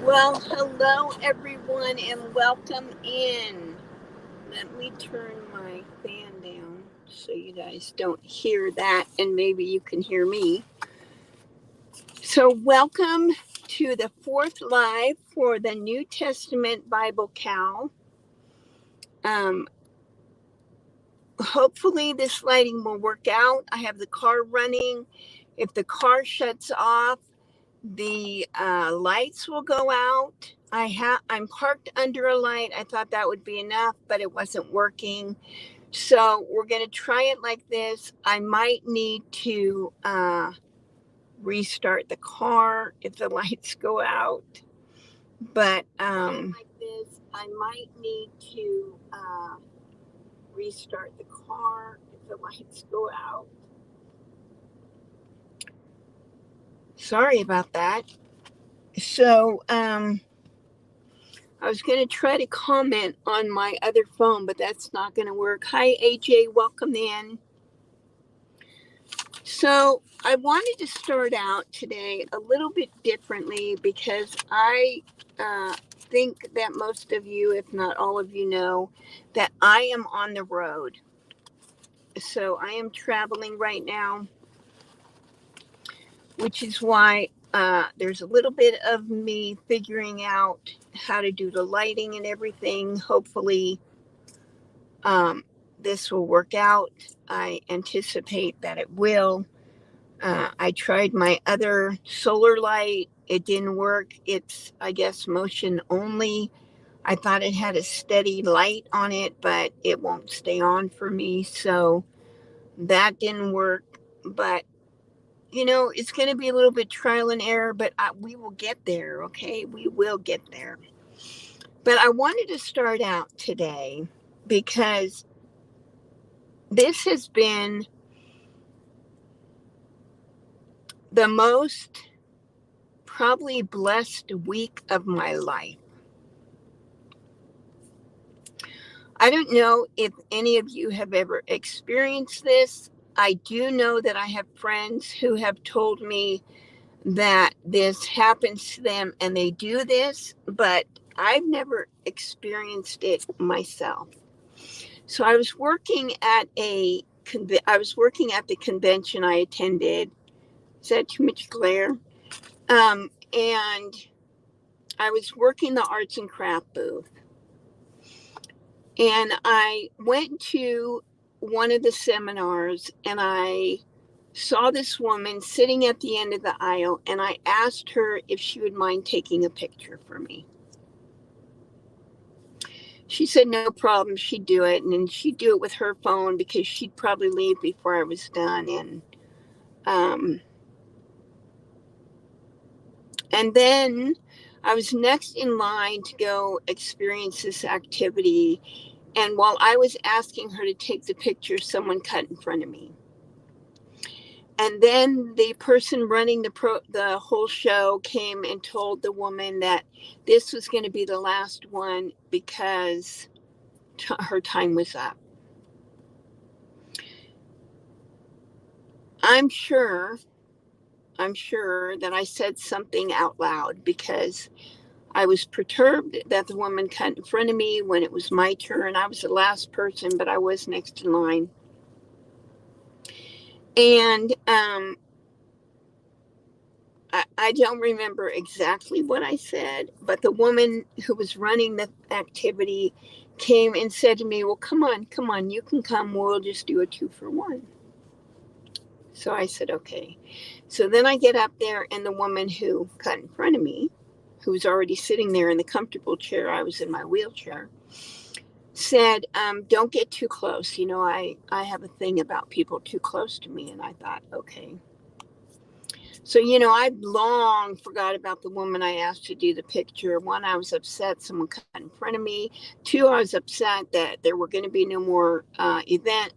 Well, hello everyone and welcome in. Let me turn my fan down so you guys don't hear that and maybe you can hear me. So, welcome to the fourth live for the New Testament Bible Cow. Um, Hopefully, this lighting will work out. I have the car running. If the car shuts off, the lights will go out. I'm parked under a light. I thought that would be enough, but it wasn't working. So we're going to try it like this. I might need to restart the car if the lights go out. But like this, I might need to restart the car if the lights go out. Sorry about that. So, I was going to try to comment on my other phone, but that's not going to work. Hi, AJ. Welcome in. So, I wanted to start out today a little bit differently because I think that most of you, if not all of you, know that I am on the road. So, I am traveling right now, which is why there's a little bit of me figuring out how to do the lighting and everything. Hopefully, this will work out. I anticipate that it will. I tried my other solar light. It didn't work. It's, I guess, motion only. I thought it had a steady light on it, but it won't stay on for me. So that didn't work. But it's going to be a little bit trial and error, but we will get there, okay? We will get there. But I wanted to start out today because this has been the most probably blessed week of my life. I don't know if any of you have ever experienced this. I do know that I have friends who have told me that this happens to them and they do this, but I've never experienced it myself. So I was working at the convention I attended. Is that too much glare? And I was working the arts and craft booth. And I went to one of the seminars and I saw this woman sitting at the end of the aisle, and I asked her if she would mind taking a picture for me. She said no problem, she'd do it, and then she'd do it with her phone because she'd probably leave before I was done. And then I was next in line to go experience this activity, and while I was asking her to take the picture, someone cut in front of me. And then the person running the whole show came and told the woman that this was going to be the last one because her time was up. I'm sure that I said something out loud because I was perturbed that the woman cut in front of me when it was my turn. I was the last person, but I was next in line. And I don't remember exactly what I said, but the woman who was running the activity came and said to me, well, come on, you can come. We'll just do a 2-for-1. So I said, okay. So then I get up there, and the woman who cut in front of me, who was already sitting there in the comfortable chair, I was in my wheelchair, said, don't get too close. I have a thing about people too close to me. And I thought, okay. So, I long forgot about the woman I asked to do the picture. 1, I was upset someone cut in front of me. 2, I was upset that there were going to be no more event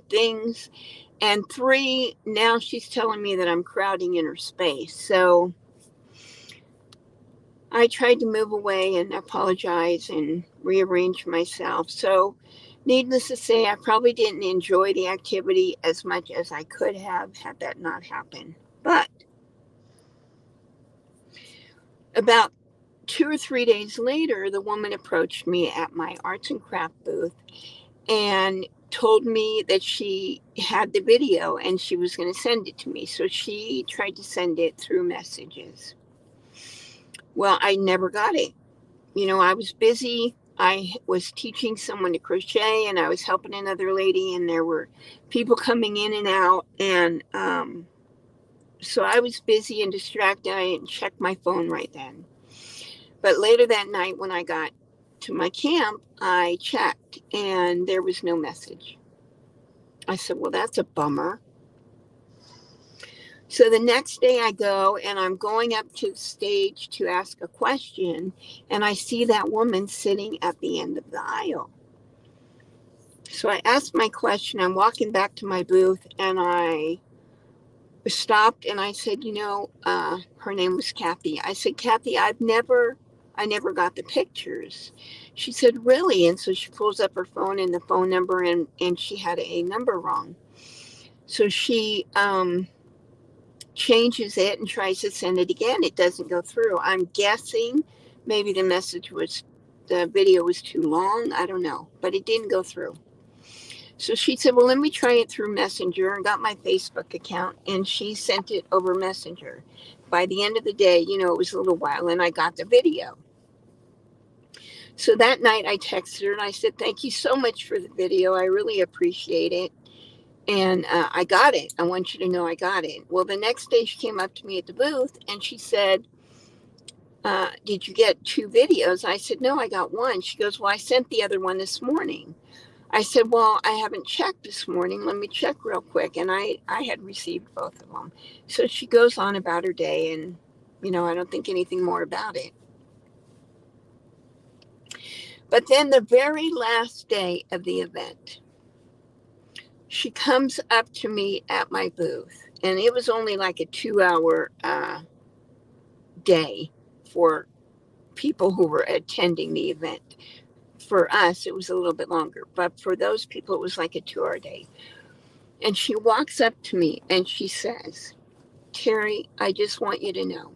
things. And 3, now she's telling me that I'm crowding in her space. So I tried to move away and apologize and rearrange myself. So needless to say, I probably didn't enjoy the activity as much as I could have had that not happened. But About 2 or 3 days later, the woman approached me at my arts and craft booth and told me that she had the video and she was going to send it to me. So she tried to send it through messages. Well, I never got it. I was busy. I was teaching someone to crochet and I was helping another lady, and there were people coming in and out. And so I was busy and distracted. I didn't check my phone right then. But later that night, when I got to my camp, I checked and there was no message. I said, well, that's a bummer. So the next day I go and I'm going up to the stage to ask a question, and I see that woman sitting at the end of the aisle. So I asked my question. I'm walking back to my booth and I stopped and I said, her name was Kathy. I said, Kathy, I never got the pictures. She said, really? And so she pulls up her phone and the phone number, and she had a number wrong. So she changes it and tries to send it again. It doesn't go through. I'm guessing maybe the video was too long. I don't know, but it didn't go through. So she said, well, let me try it through Messenger, and got my Facebook account, and she sent it over Messenger. By the end of the day, it was a little while, and I got the video. So that night I texted her and I said, thank you so much for the video. I really appreciate it. And I got it. I want you to know I got it. Well, the next day she came up to me at the booth and she said, did you get 2 videos? I said, no, I got 1. She goes, well, I sent the other one this morning. I said, well, I haven't checked this morning. Let me check real quick. And I had received both of them. So she goes on about her day, and, I don't think anything more about it. But then the very last day of the event, she comes up to me at my booth, and it was only like a 2-hour day for people who were attending the event. For us, it was a little bit longer, but for those people, it was like a 2-hour day. And she walks up to me and she says, Terry, I just want you to know,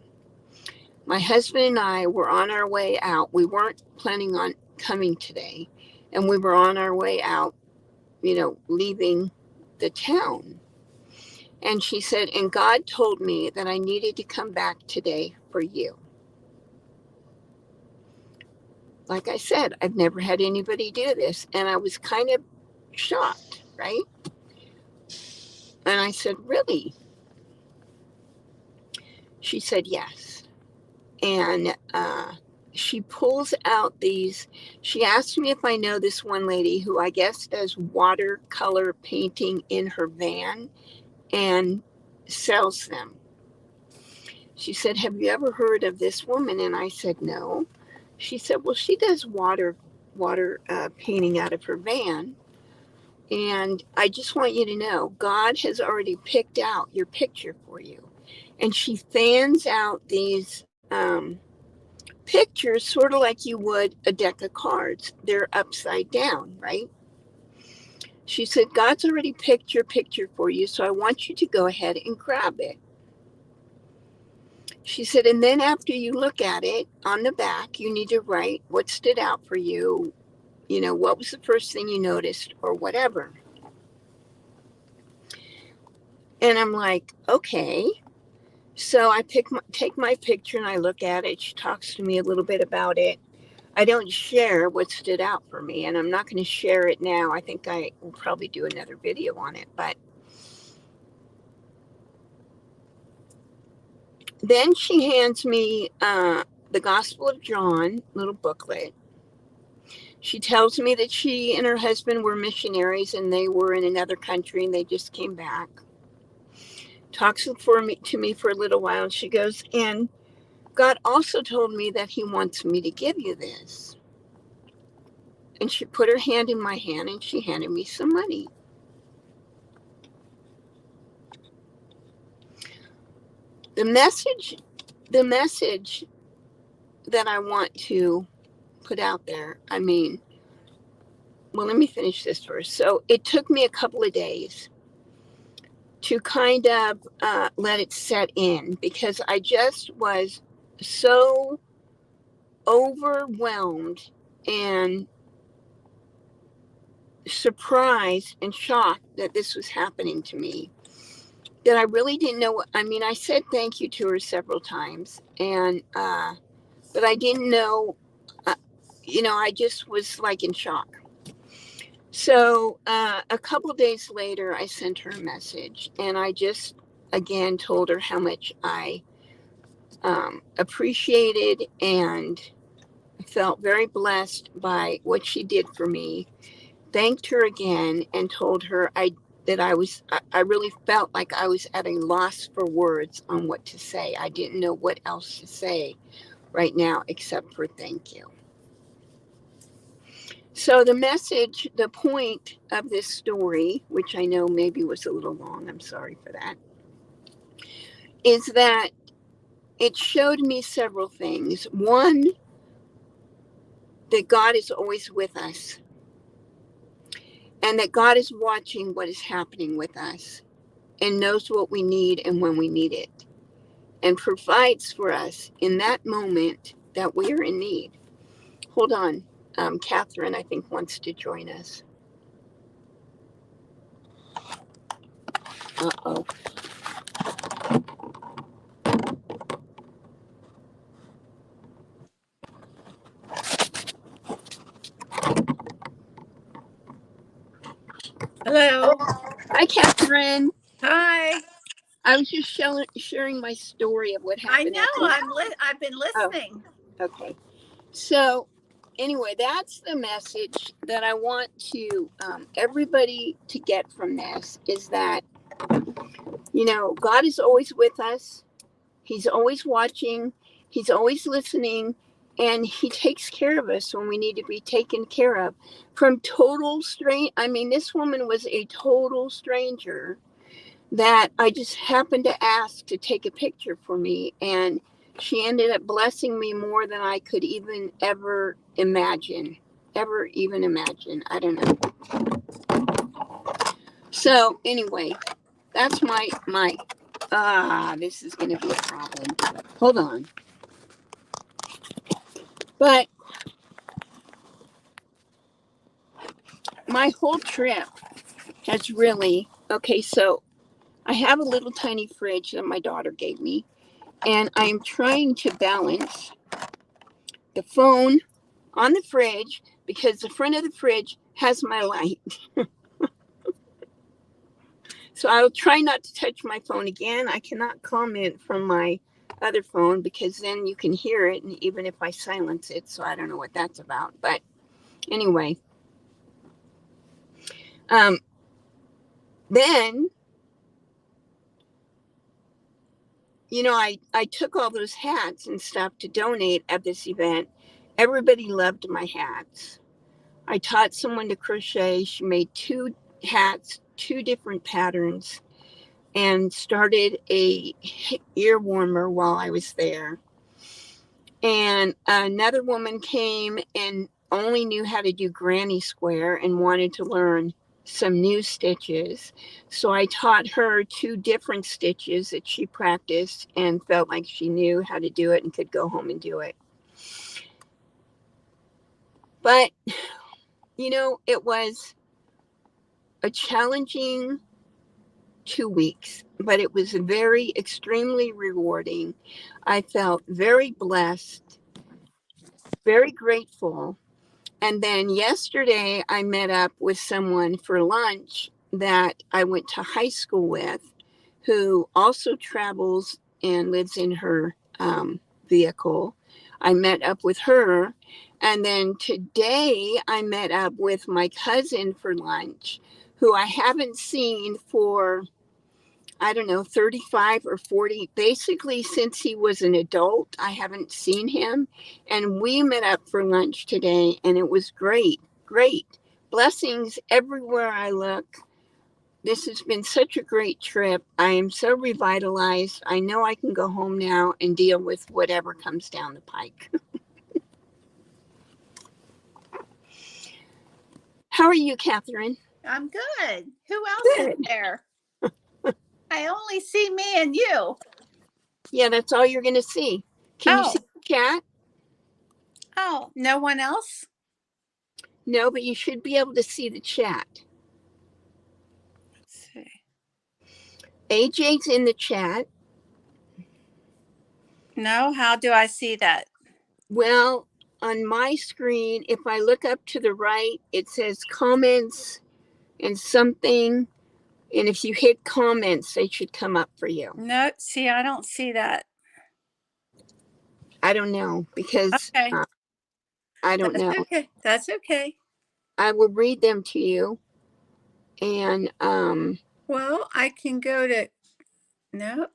my husband and I were on our way out. We weren't planning on coming today, and we were on our way out, leaving the town. And she said, and God told me that I needed to come back today for you. Like I said, I've never had anybody do this, and I was kind of shocked, right? And I said, really? She said, yes. And she pulls out she asked me if I know this one lady who I guess does watercolor painting in her van and sells them. She said, have you ever heard of this woman? And I said, no. She said, well, she does water painting out of her van. And I just want you to know, God has already picked out your picture for you. And she fans out these pictures sort of like you would a deck of cards. They're upside down, right? She said, God's already picked your picture for you, so I want you to go ahead and grab it. She said, and then after you look at it, on the back, you need to write what stood out for you. What was the first thing you noticed or whatever. And I'm like, okay. So I take my picture and I look at it. She talks to me a little bit about it. I don't share what stood out for me, and I'm not going to share it now. I think I will probably do another video on it. But then she hands me the Gospel of John little booklet. She tells me that she and her husband were missionaries and they were in another country and they just came back. Talks to me for a little while, and she goes, and God also told me that he wants me to give you this. And she put her hand in my hand and she handed me some money. The message that I want to put out there, let me finish this first. So it took me a couple of days to kind of let it set in, because I just was so overwhelmed and surprised and shocked that this was happening to me that I really didn't know. I mean, I said thank you to her several times, and but I didn't know. Uh, I just was like in shock. So a couple of days later, I sent her a message, and I just again told her how much I appreciated and felt very blessed by what she did for me. Thanked her again and told her I really felt like I was at a loss for words on what to say. I didn't know what else to say right now except for thank you. So the point of this story, which I know maybe was a little long, I'm sorry for that, is that it showed me several things. One, that God is always with us and that God is watching what is happening with us and knows what we need and when we need it and provides for us in that moment that we are in need. Hold on. Catherine, I think, wants to join us. Uh-oh. Hello. Hi, Catherine. Hi. I was just sharing my story of what happened. I know. I've been listening. Oh, okay. So, anyway, that's the message that I want to everybody to get from this is that, God is always with us. He's always watching. He's always listening. And he takes care of us when we need to be taken care of. From total strange. I mean, this woman was a total stranger that I just happened to ask to take a picture for me. And she ended up blessing me more than I could even ever imagine. I don't know. So anyway, that's my this is going to be a problem. Hold on. But my whole trip has really, okay, so I have a little tiny fridge that my daughter gave me, and I am trying to balance the phone on the fridge because the front of the fridge has my light. So I'll try not to touch my phone again. I cannot comment from my other phone because then you can hear it, and even if I silence it, so I don't know what that's about. But anyway, then, I took all those hats and stuff to donate at this event. Everybody loved my hats. I taught someone to crochet. She made 2 hats, 2 different patterns, and started a ear warmer while I was there. And another woman came and only knew how to do granny square and wanted to learn some new stitches. So I taught her 2 different stitches that she practiced and felt like she knew how to do it and could go home and do it. But, it was a challenging 2 weeks, but it was very extremely rewarding. I felt very blessed, very grateful. And then yesterday I met up with someone for lunch that I went to high school with, who also travels and lives in her vehicle. I met up with her. And then today I met up with my cousin for lunch, who I haven't seen for, I don't know, 35 or 40, basically since he was an adult. I haven't seen him. And we met up for lunch today, and it was great. Blessings everywhere I look. This has been such a great trip. I am so revitalized. I know I can go home now and deal with whatever comes down the pike. How are you, Catherine? I'm good. Who else is there? I only see me and you. Yeah, that's all you're going to see. Can you see the chat? Oh, no one else? No, but you should be able to see the chat. Let's see. AJ's in the chat. No, how do I see that? Well, on my screen, if I look up to the right, it says comments and something. And if you hit comments, they should come up for you. No, see, I don't see that. I don't know because Okay. I don't know. Okay. That's okay. I will read them to you. And well, I can go to no.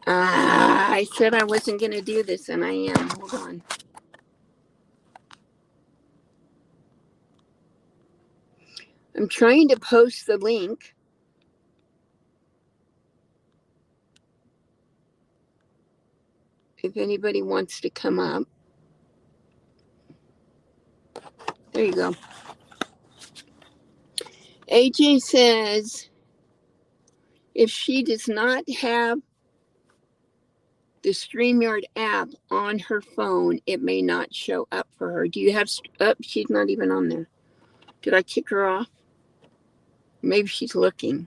I said I wasn't going to do this, and I am. Hold on. I'm trying to post the link. If anybody wants to come up. There you go. AJ says if she does not have the StreamYard app on her phone, it may not show up for her. Do you have she's not even on there. Did I kick her off? Maybe she's looking.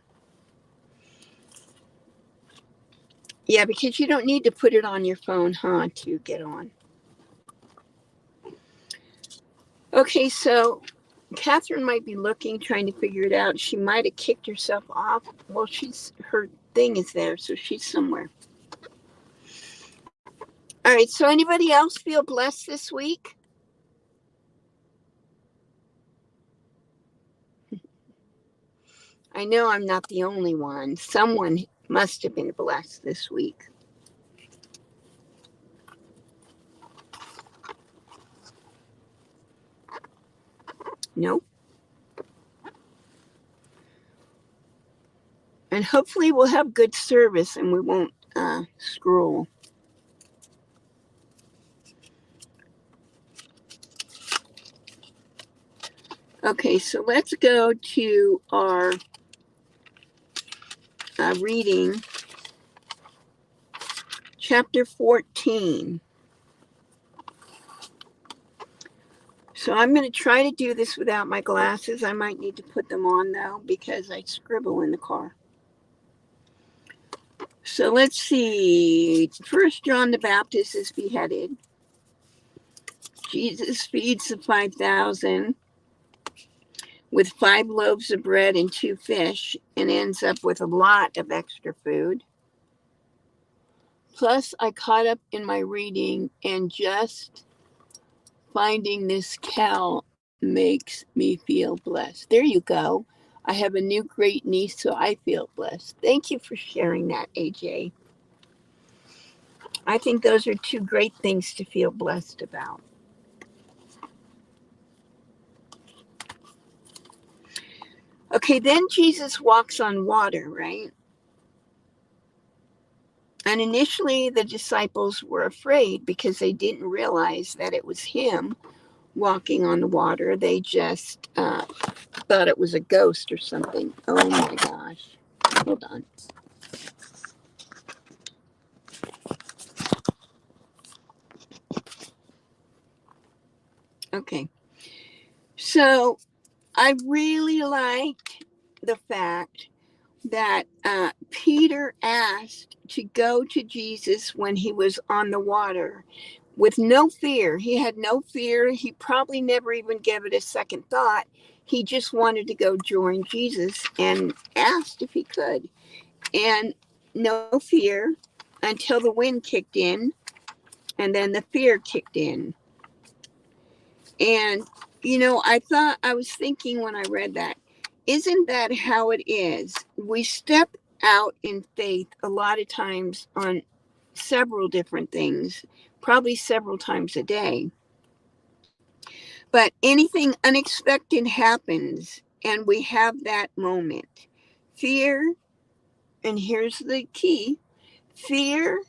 Yeah, because you don't need to put it on your phone, to get on. Okay, so Catherine might be looking, trying to figure it out. She might have kicked herself off. Well, her thing is there, so she's somewhere. All right, so anybody else feel blessed this week? I know I'm not the only one. Someone must have been blessed this week. Nope. And hopefully we'll have good service and we won't scroll. Okay, so let's go to our reading, chapter 14. So I'm going to try to do this without my glasses. I might need to put them on, though, because I scribble in the car. So let's see. First, John the Baptist is beheaded. Jesus feeds the 5,000 with 5 loaves of bread and 2 fish and ends up with a lot of extra food. Plus, I caught up in my reading, and just finding this cow makes me feel blessed. There you go. I have a new great niece, so I feel blessed. Thank you for sharing that, AJ. I think those are 2 great things to feel blessed about. Okay, then Jesus walks on water, right? And initially the disciples were afraid because they didn't realize that it was him walking on the water. They just thought it was a ghost or something. Oh my gosh. Hold on. Okay. So I really liked the fact that Peter asked to go to Jesus when he was on the water with no fear. He had no fear. He probably never even gave it a second thought. He just wanted to go join Jesus and asked if he could. And no fear until the wind kicked in, and then the fear kicked in. And, I was thinking when I read that, isn't that how it is? We step out in faith a lot of times on several different things, probably several times a day. But anything unexpected happens, and we have that moment. Fear, and here's the key, fear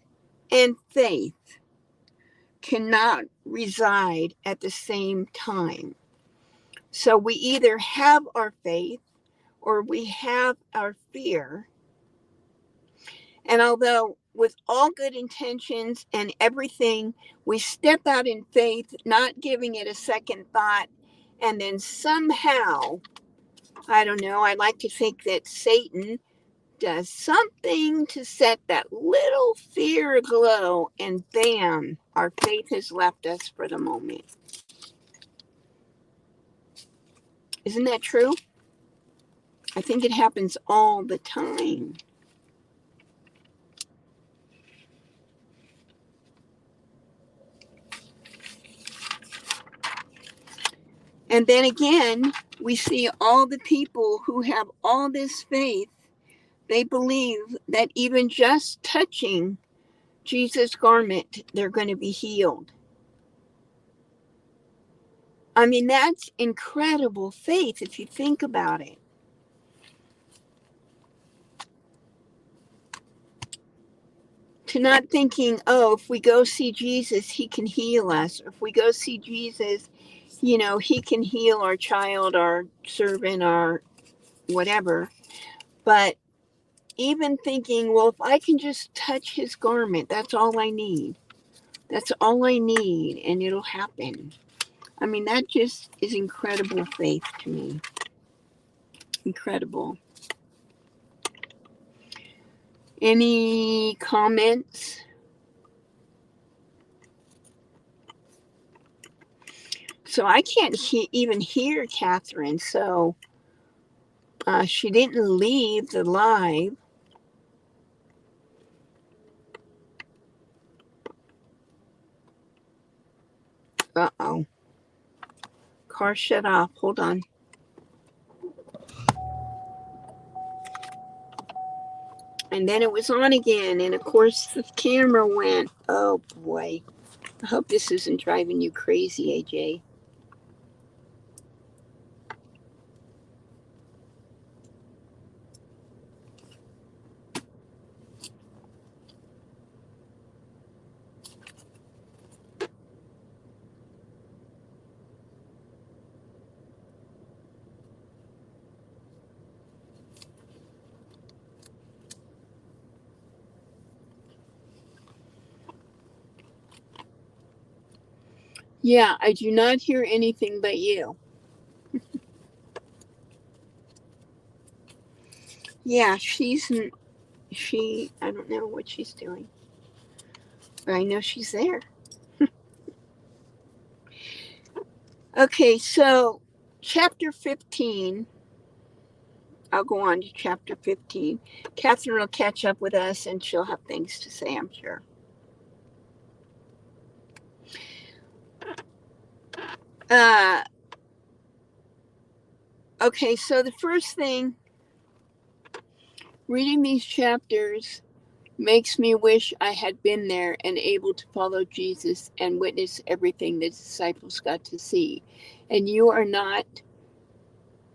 and faith cannot reside at the same time. So we either have our faith or we have our fear. And although with all good intentions and everything, we step out in faith, not giving it a second thought, and then somehow, I don't know, I like to think that Satan does something to set that little fear glow, and bam, our faith has left us for the moment. Isn't that true? I think it happens all the time. And then again, we see all the people who have all this faith. They believe that even just touching Jesus' garment, they're going to be healed. I mean, that's incredible faith if you think about it. To not thinking, oh, if we go see Jesus, he can heal us. Or if we go see Jesus, he can heal our child, our servant, our whatever. But even thinking, well, if I can just touch his garment, that's all I need. That's all I need, and it'll happen. I mean, that just is incredible faith to me. Incredible. Any comments? So I can't even hear Catherine, so she didn't leave the live. Uh-oh. Car shut off. Hold on. And then it was on again, and of course the camera went. Oh boy. I hope this isn't driving you crazy, AJ. Yeah, I do not hear anything but you. Yeah, I don't know what she's doing, but I know she's there. Okay, so chapter 15, I'll go on to chapter 15. Catherine will catch up with us and she'll have things to say, I'm sure. Okay, so the first thing, reading these chapters makes me wish I had been there and able to follow Jesus and witness everything the disciples got to see. And you are not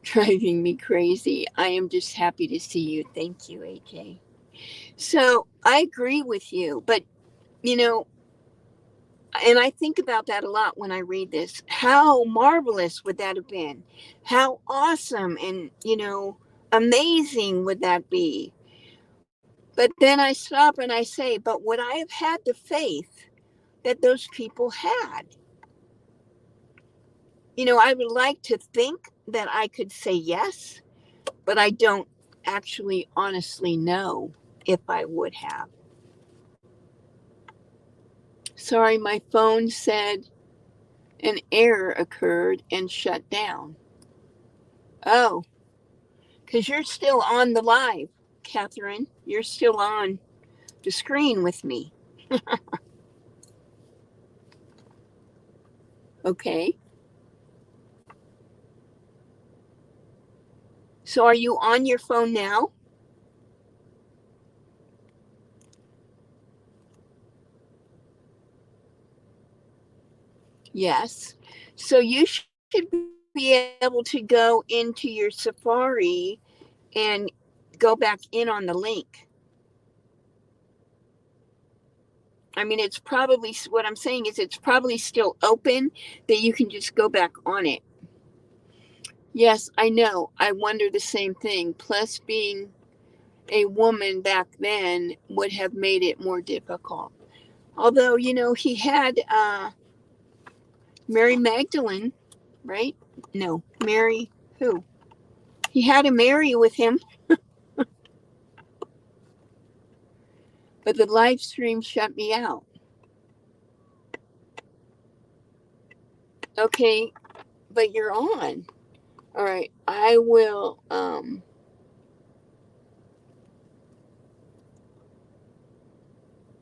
driving me crazy. I am just happy to see you. Thank you, AJ. So I agree with you, but and I think about that a lot when I read this. How marvelous would that have been? How awesome and, amazing would that be? But then I stop and I say, but would I have had the faith that those people had? I would like to think that I could say yes, but I don't actually honestly know if I would have. Sorry, my phone said an error occurred and shut down. Oh, because you're still on the live, Catherine. You're still on the screen with me. Okay. So are you on your phone now? Yes. So you should be able to go into your Safari and go back in on the link. I mean, it's probably, what I'm saying is it's probably still open, that you can just go back on it. Yes, I know. I wonder the same thing. Plus, being a woman back then would have made it more difficult. Although, he had Mary Magdalene, right? No, Mary who? He had a Mary with him, but the live stream shut me out. Okay, but you're on. All right, I will.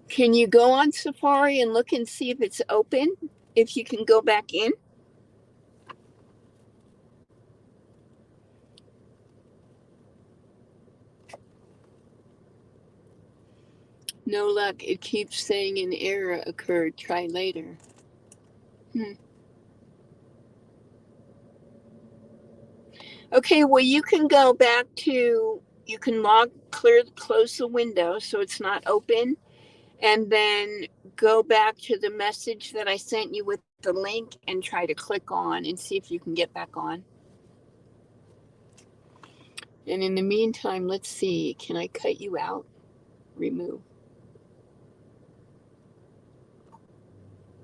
Can you go on Safari and look and see if it's open? If you can go back in? No luck. It keeps saying an error occurred. Try later. Hmm. Okay, well, you can go back to, you can close the window so it's not open, and then go back to the message that I sent you with the link and try to click on and see if you can get back on. And in the meantime, let's see, can I cut you out? Remove.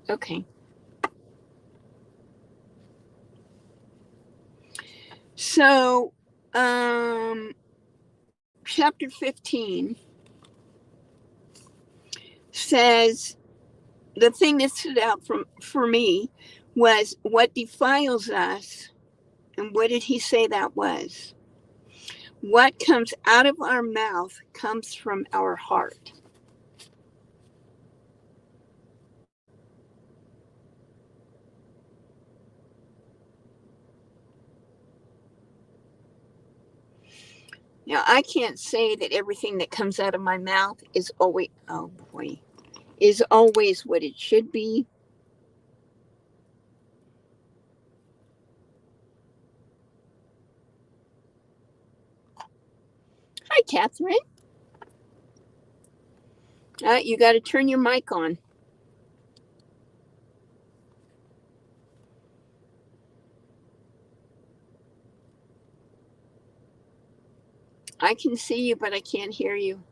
Okay. So, chapter 15 says, the thing that stood out for me was what defiles us. And what did he say that was? What comes out of our mouth comes from our heart. Now, I can't say that everything that comes out of my mouth is always, oh boy, is always what it should be. Hi, Catherine. You got to turn your mic on. I can see you, but I can't hear you.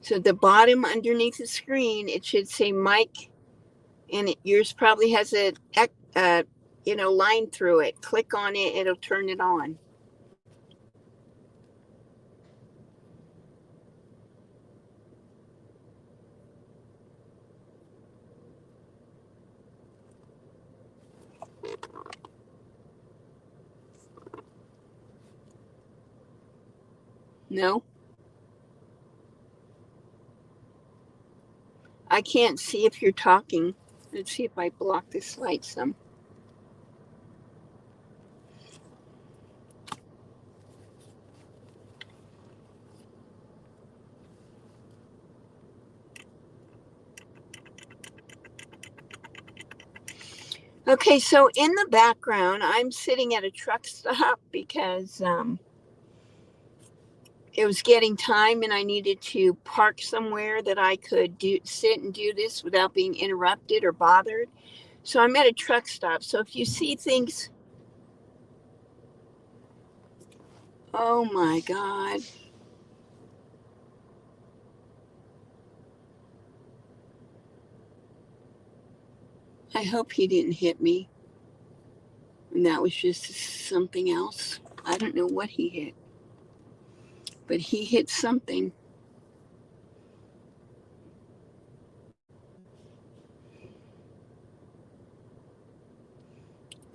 So the bottom underneath the screen, it should say mic, and yours probably has a line through it. Click on it, it'll turn it on. No, I can't see if you're talking. Let's see if I block this light some. Okay, so in the background, I'm sitting at a truck stop because it was getting time and I needed to park somewhere that I could sit and do this without being interrupted or bothered. So I'm at a truck stop. So if you see things, oh my God. I hope he didn't hit me. And that was just something else. I don't know what he hit, but he hit something.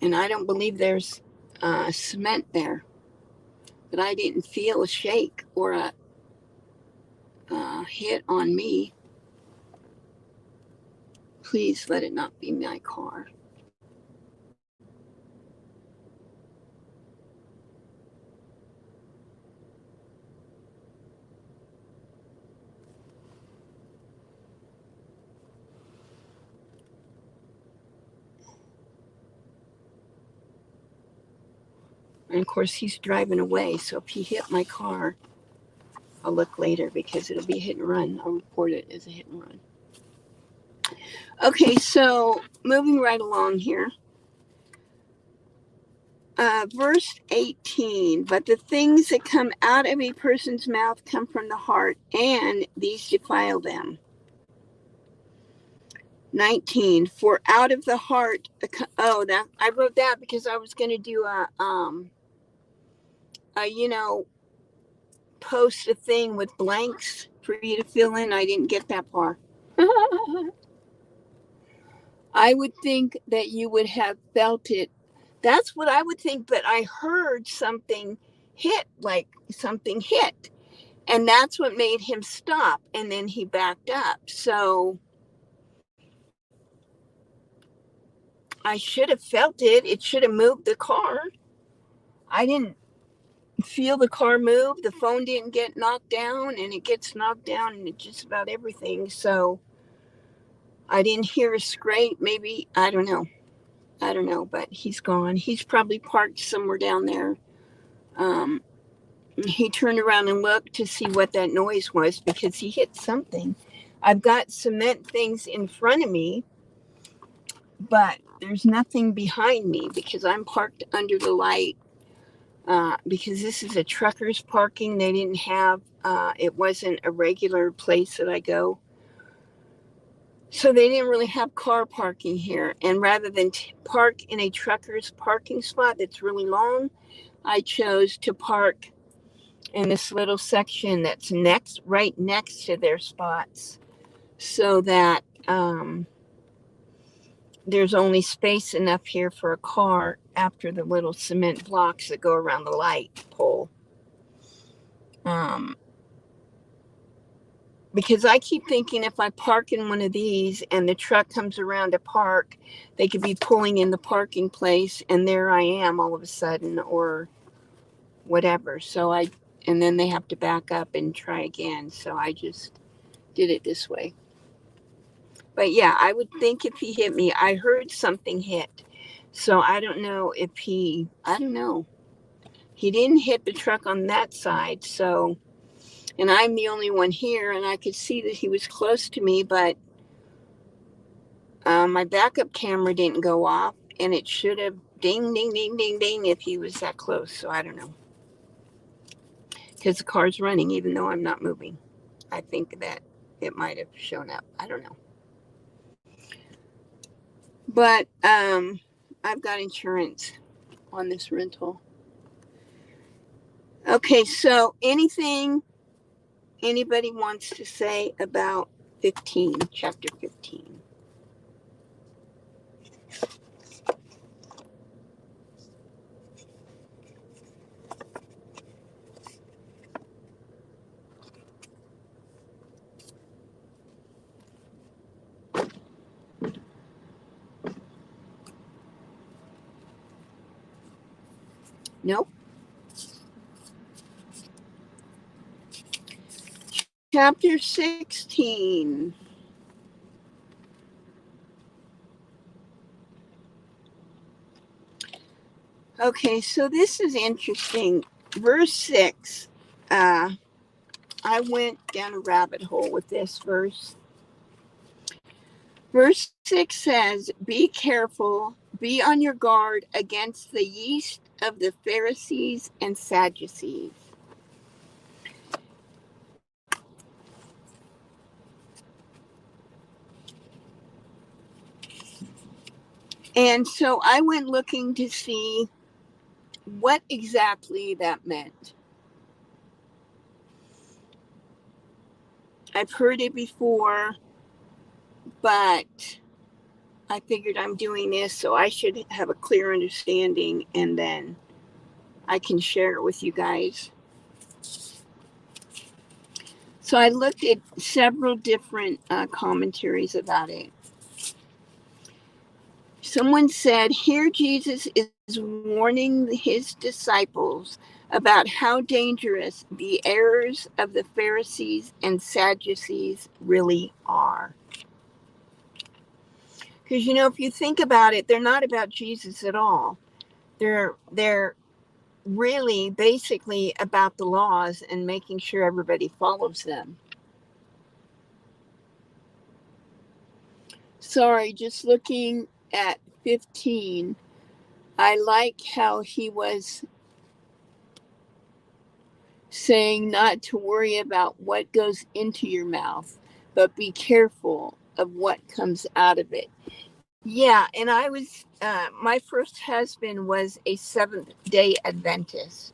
And I don't believe there's cement there, but I didn't feel a shake or a hit on me. Please let it not be my car. And of course, he's driving away. So if he hit my car, I'll look later because it'll be a hit and run. I'll report it as a hit and run. Okay, so moving right along here. Verse 18, but the things that come out of a person's mouth come from the heart, and these defile them. 19, for out of the heart, that I wrote that because I was going to do post a thing with blanks for you to fill in. I didn't get that far. I would think that you would have felt it. That's what I would think, but I heard something hit, like something hit. And that's what made him stop. And then he backed up. So I should have felt it. It should have moved the car. I didn't feel the car move. The phone didn't get knocked down, and it gets knocked down in just about everything. So I didn't hear a scrape. Maybe, I don't know. But he's gone. He's probably parked somewhere down there. Um, he turned around and looked to see what that noise was because he hit something. I've got cement things in front of me, but there's nothing behind me because I'm parked under the light. Because this is a trucker's parking, they didn't have, it wasn't a regular place that I go. So they didn't really have car parking here. And rather than park in a trucker's parking spot that's really long, I chose to park in this little section that's right next to their spots, so that there's only space enough here for a car after the little cement blocks that go around the light pole. Because I keep thinking if I park in one of these and the truck comes around to park, they could be pulling in the parking place, and there I am all of a sudden, or whatever. And then they have to back up and try again. So I just did it this way. But yeah, I would think if he hit me, I heard something hit. So I don't know if I don't know. He didn't hit the truck on that side. So, and I'm the only one here, and I could see that he was close to me, but my backup camera didn't go off, and it should have ding, ding, ding, ding, ding if he was that close. So I don't know. Because the car's running even though I'm not moving. I think that it might have shown up. I don't know. But I've got insurance on this rental. Okay, so anything anybody wants to say about 15, chapter 15? Nope. Chapter 16. Okay, so this is interesting. Verse 6. I went down a rabbit hole with this verse. Verse 6 says, be careful, be on your guard against the yeast of the Pharisees and Sadducees. And so I went looking to see what exactly that meant. I've heard it before, but I figured I'm doing this, so I should have a clear understanding, and then I can share it with you guys. So I looked at several different commentaries about it. Someone said, here Jesus is warning his disciples about how dangerous the errors of the Pharisees and Sadducees really are. Because, if you think about it, they're not about Jesus at all. They're really basically about the laws and making sure everybody follows them. sorry, just looking at 15, I like how he was saying not to worry about what goes into your mouth, but be careful of what comes out of it. Yeah, and I was, my first husband was a Seventh-day Adventist,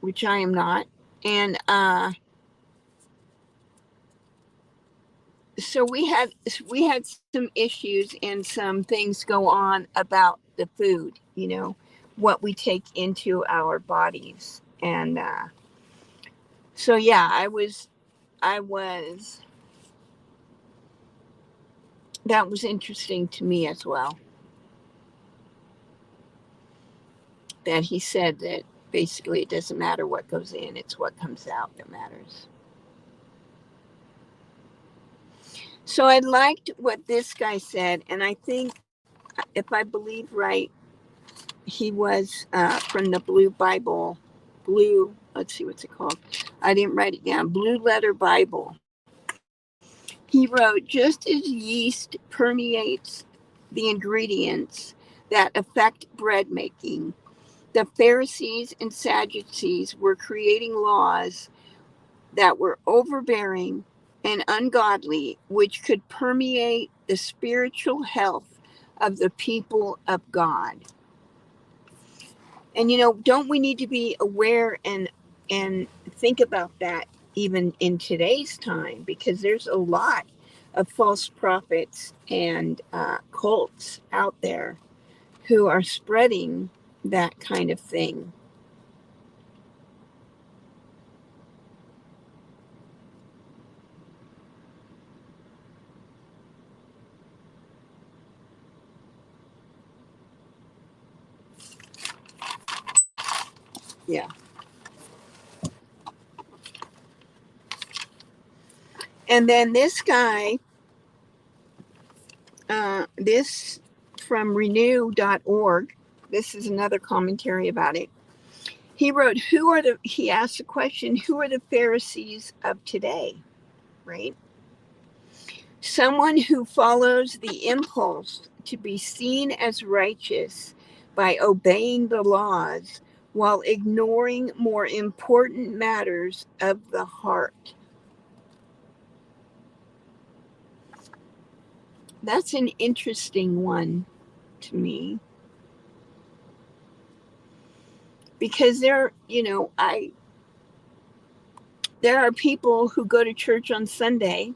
which I am not. And so we had some issues and some things go on about the food, what we take into our bodies. And so yeah, I was that was interesting to me as well, that he said that basically it doesn't matter what goes in, it's what comes out that matters. So I liked what this guy said, and I think, if I believe right, he was from the Blue Bible, let's see, what's it called? I didn't write it down. Blue Letter Bible. He wrote, just as yeast permeates the ingredients that affect bread making, the Pharisees and Sadducees were creating laws that were overbearing and ungodly, which could permeate the spiritual health of the people of God. And don't we need to be aware and think about that even in today's time, because there's a lot of false prophets and cults out there who are spreading that kind of thing. Yeah. And then this guy, this from renew.org, this is another commentary about it. He wrote, he asked the question, who are the Pharisees of today? Right? Someone who follows the impulse to be seen as righteous by obeying the laws while ignoring more important matters of the heart. That's an interesting one to me, because there are people who go to church on Sunday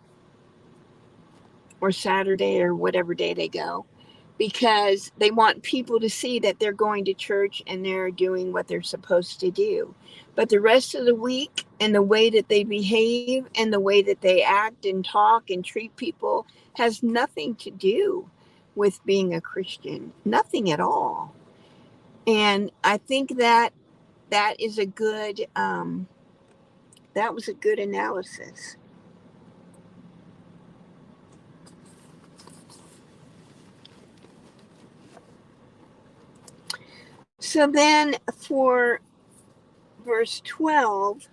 or Saturday or whatever day they go, because they want people to see that they're going to church and they're doing what they're supposed to do. But the rest of the week, and the way that they behave and the way that they act and talk and treat people, has nothing to do with being a Christian. Nothing at all. And I think that is a good that was a good analysis. So then for verse 12,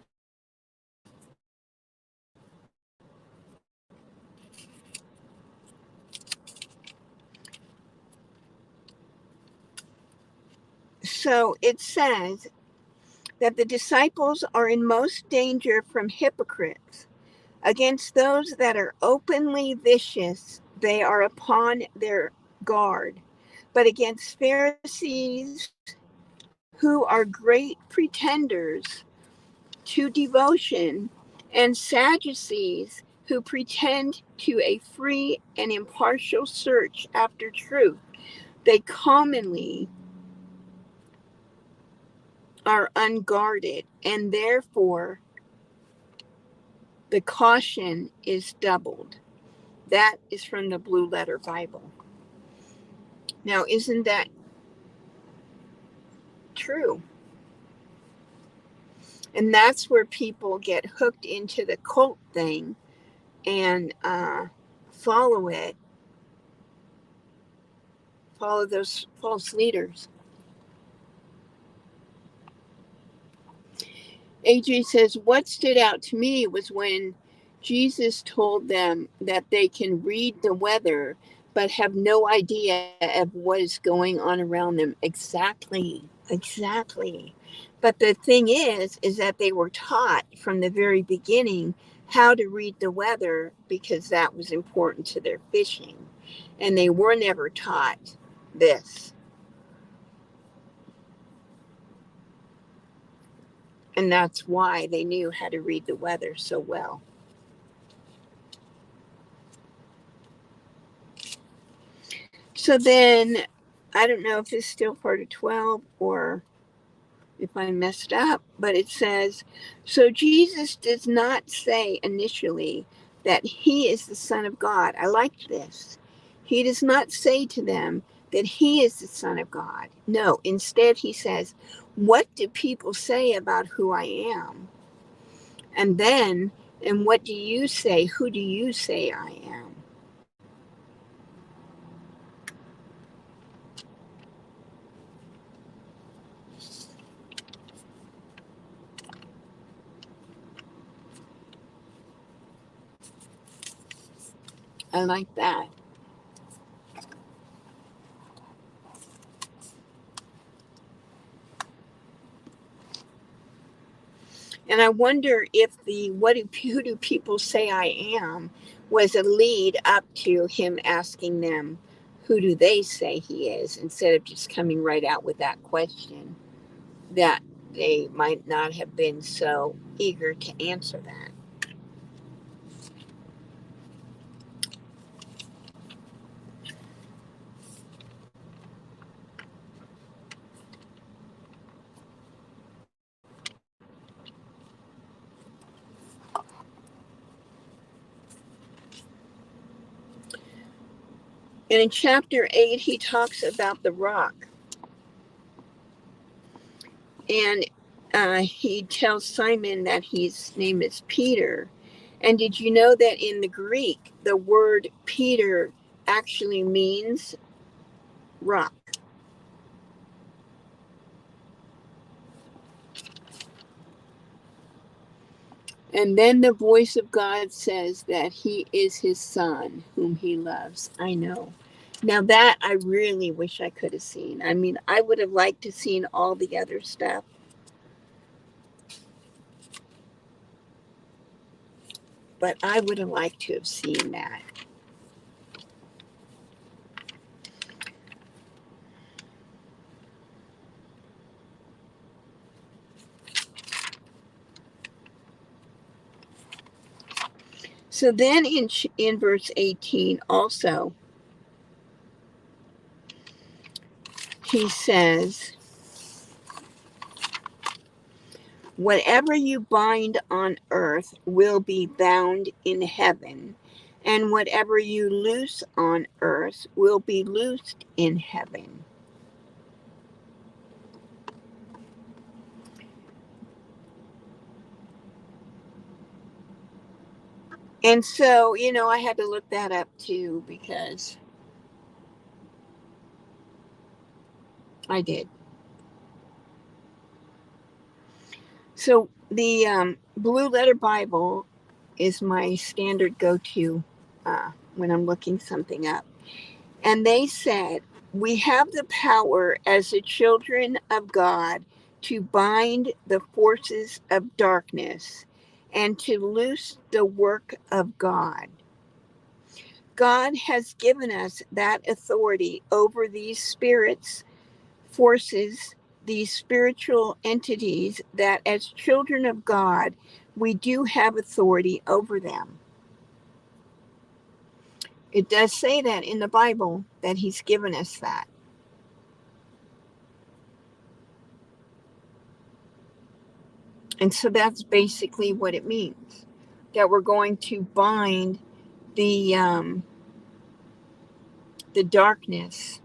so it says that the disciples are in most danger from hypocrites. Against those that are openly vicious, they are upon their guard. But against Pharisees, who are great pretenders to devotion, and Sadducees, who pretend to a free and impartial search after truth, they commonly are unguarded, and therefore the caution is doubled. That is from the Blue Letter Bible. Now, isn't that true? And that's where people get hooked into the cult thing and follow those false leaders. AJ says, what stood out to me was when Jesus told them that they can read the weather, but have no idea of what is going on around them. Exactly. Exactly. But the thing is that they were taught from the very beginning how to read the weather because that was important to their fishing. And they were never taught this. And that's why they knew how to read the weather so well. So then, I don't know if this is still part of 12 or if I messed up, but it says, so Jesus does not say initially that he is the Son of God. I like this. He does not say to them that he is the Son of God. No, instead he says, what do people say about who I am? And then, and what do you say? Who do you say I am? I like that. And I wonder if the who do people say I am was a lead up to him asking them, who do they say he is, instead of just coming right out with that question, that they might not have been so eager to answer that. And in chapter 8, he talks about the rock. And he tells Simon that his name is Peter. And did you know that in the Greek, the word Peter actually means rock? And then the voice of God says that he is his son, whom he loves. I know. Now that I really wish I could have seen. I mean, I would have liked to seen all the other stuff, but I would have liked to have seen that. So then in verse 18 also, he says, whatever you bind on earth will be bound in heaven, and whatever you loose on earth will be loosed in heaven. And so, I had to look that up too because I did. So the Blue Letter Bible is my standard go-to when I'm looking something up. And they said, we have the power as the children of God to bind the forces of darkness and to loose the work of God. God has given us that authority over these spirits, forces, these spiritual entities, that as children of God, we do have authority over them. It does say that in the Bible, that he's given us that. And so that's basically what it means, that we're going to bind the darkness.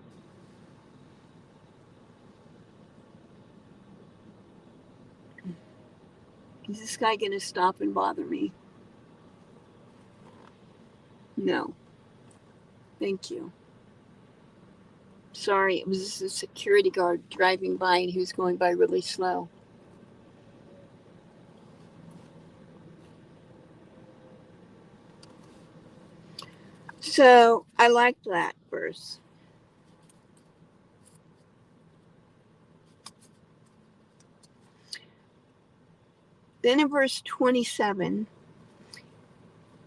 Is this guy going to stop and bother me? No. Thank you. Sorry, it was just a security guard driving by and he was going by really slow. So I liked that verse. Then in verse 27,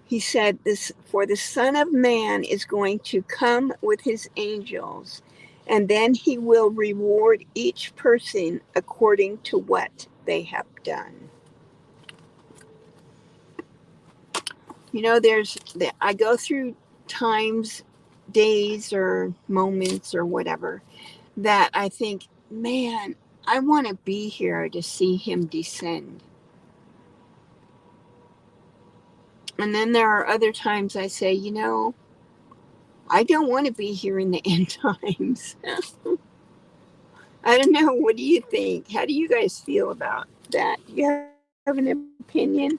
he said, "This for the Son of Man is going to come with his angels, and then he will reward each person according to what they have done." You know, I go through times, days, or moments, or whatever, that I think, man, I want to be here to see him descend. And then there are other times I say, you know, I don't want to be here in the end times. I don't know. What do you think? How do you guys feel about that? Do you have an opinion?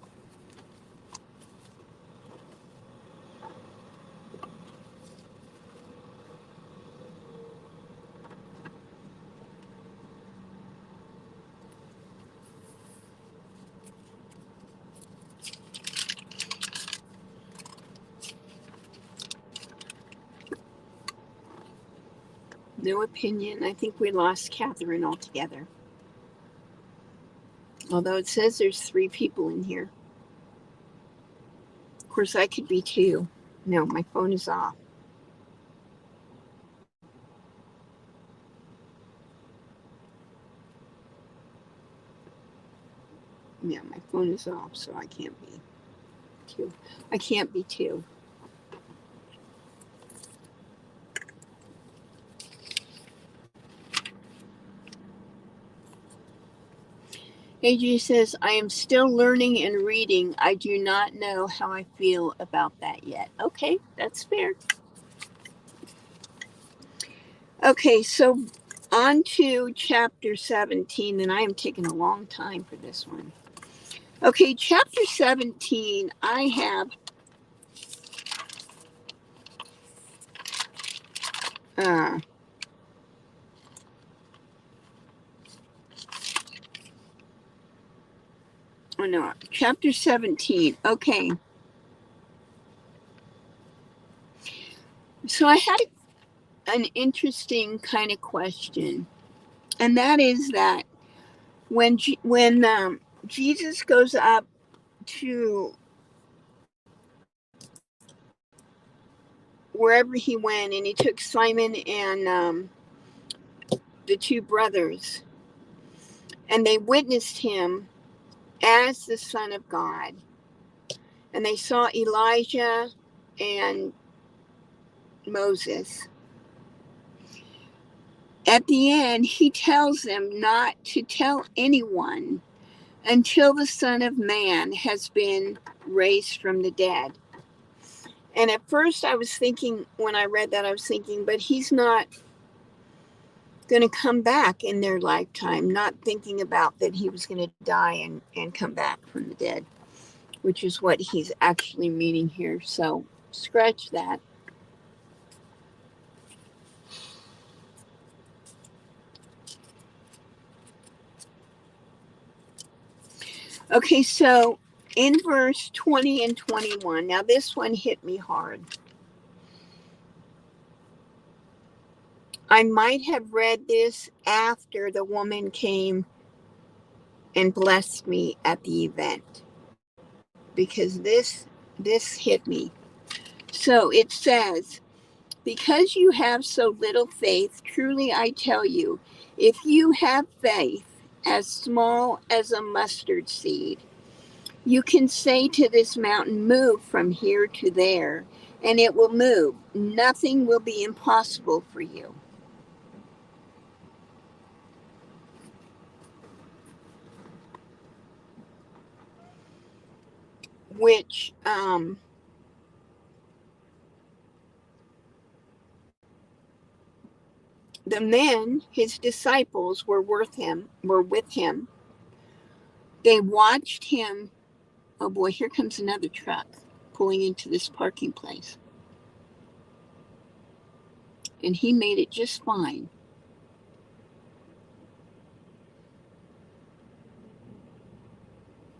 No opinion. I think we lost Catherine altogether. Although it says there's 3 people in here. Of course, I could be 2. No, my phone is off. Yeah, my phone is off, so I can't be 2. I can't be 2. AJ says, I am still learning and reading. I do not know how I feel about that yet. Okay, that's fair. Okay, so on to chapter 17, and I am taking a long time for this one. Okay, chapter 17, I have uh, oh no, chapter 17. Okay. So I had an interesting kind of question, and that is that when Jesus goes up to wherever he went, and he took Simon and the 2 brothers, and they witnessed him as the Son of God, and they saw Elijah and Moses. At the end, he tells them not to tell anyone until the Son of Man has been raised from the dead. And at first I was thinking, when I read that, I was thinking, but he's not going to come back in their lifetime, not thinking about that he was going to die and come back from the dead, which is what he's actually meaning here. So scratch that. Okay, so in verse 20 and 21, now this one hit me hard. I might have read this after the woman came and blessed me at the event, because this hit me. So it says, because you have so little faith, truly I tell you, if you have faith as small as a mustard seed, you can say to this mountain, move from here to there, and it will move. Nothing will be impossible for you. Which the men, his disciples, were with him. They watched him. Oh boy, here comes another truck pulling into this parking place. And he made it just fine.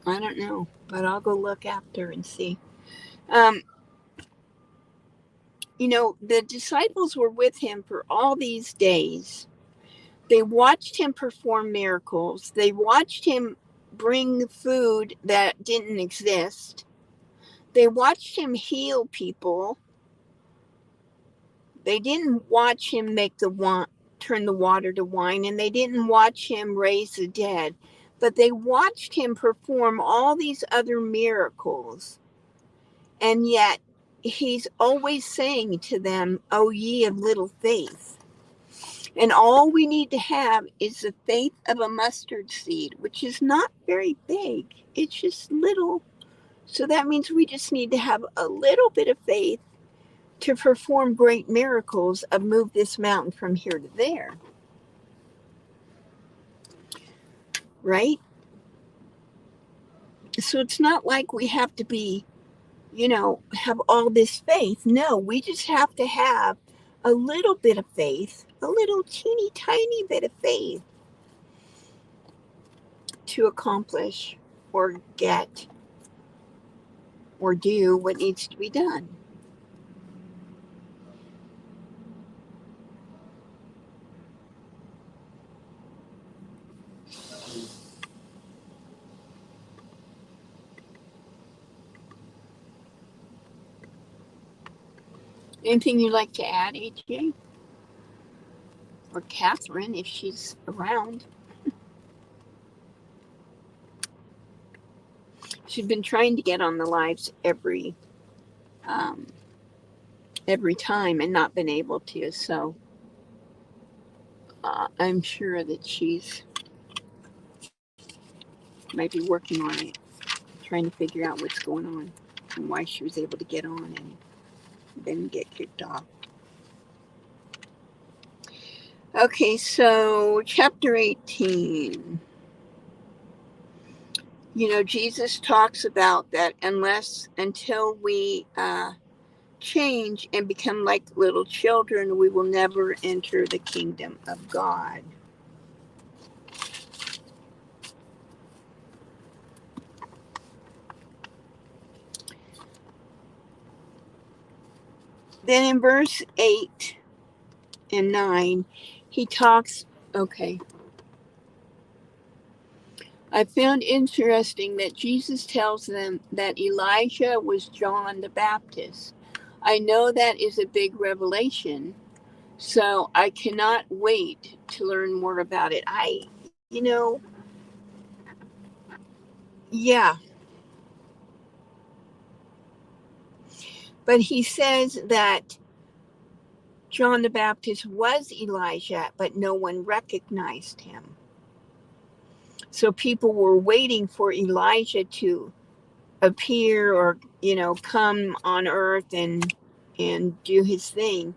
I don't know, but I'll go look after and see. Um, the disciples were with him for all these days. They watched him perform miracles. They watched him bring food that didn't exist. They watched him heal people. They didn't watch him turn the water to wine, and they didn't watch him raise the dead, but they watched him perform all these other miracles. And yet he's always saying to them, "O ye of little faith." And all we need to have is the faith of a mustard seed, which is not very big. It's just little. So that means we just need to have a little bit of faith to perform great miracles of move this mountain from here to there. Right? So it's not like we have to be, have all this faith. No, we just have to have a little bit of faith, a little teeny tiny bit of faith to accomplish or get or do what needs to be done. Anything you'd like to add, AJ? Or Catherine, if she's around? She's been trying to get on the lives um, every time and not been able to. So I'm sure that she's might be working on it, trying to figure out what's going on and why she was able to get on and then get kicked off. Okay, so chapter 18. Jesus talks about that until we change and become like little children, we will never enter the kingdom of God. Then in verse 8 and 9, he talks, okay. I found interesting that Jesus tells them that Elijah was John the Baptist. I know that is a big revelation, so I cannot wait to learn more about it. Yeah. But he says that John the Baptist was Elijah, but no one recognized him. So people were waiting for Elijah to appear or, come on earth and do his thing.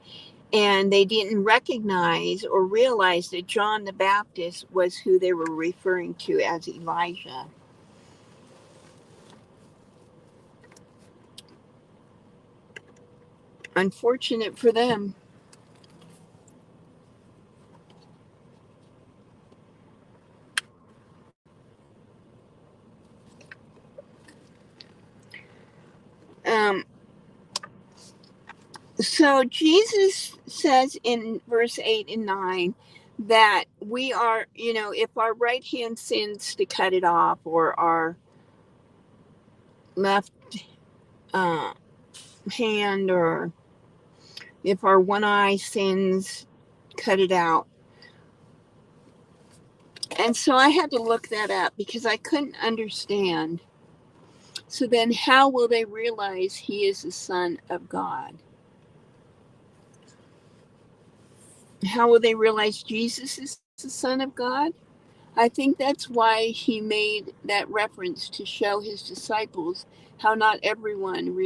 And they didn't recognize or realize that John the Baptist was who they were referring to as Elijah. Unfortunate for them. So Jesus says in verse 8 and 9 that we are, if our right hand sins to cut it off, or our left hand, or if our one eye sins, cut it out. And so I had to look that up because I couldn't understand. So then how will they realize he is the Son of God? How will they realize Jesus is the Son of God? I think that's why he made that reference, to show his disciples how not everyone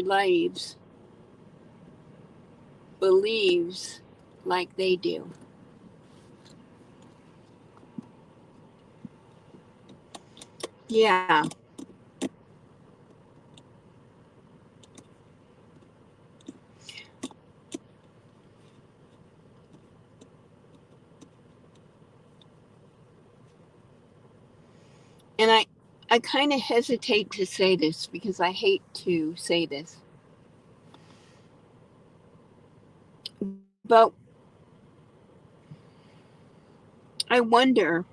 believes like they do. Yeah. And I kind of hesitate to say this because I hate to say this. But I wonder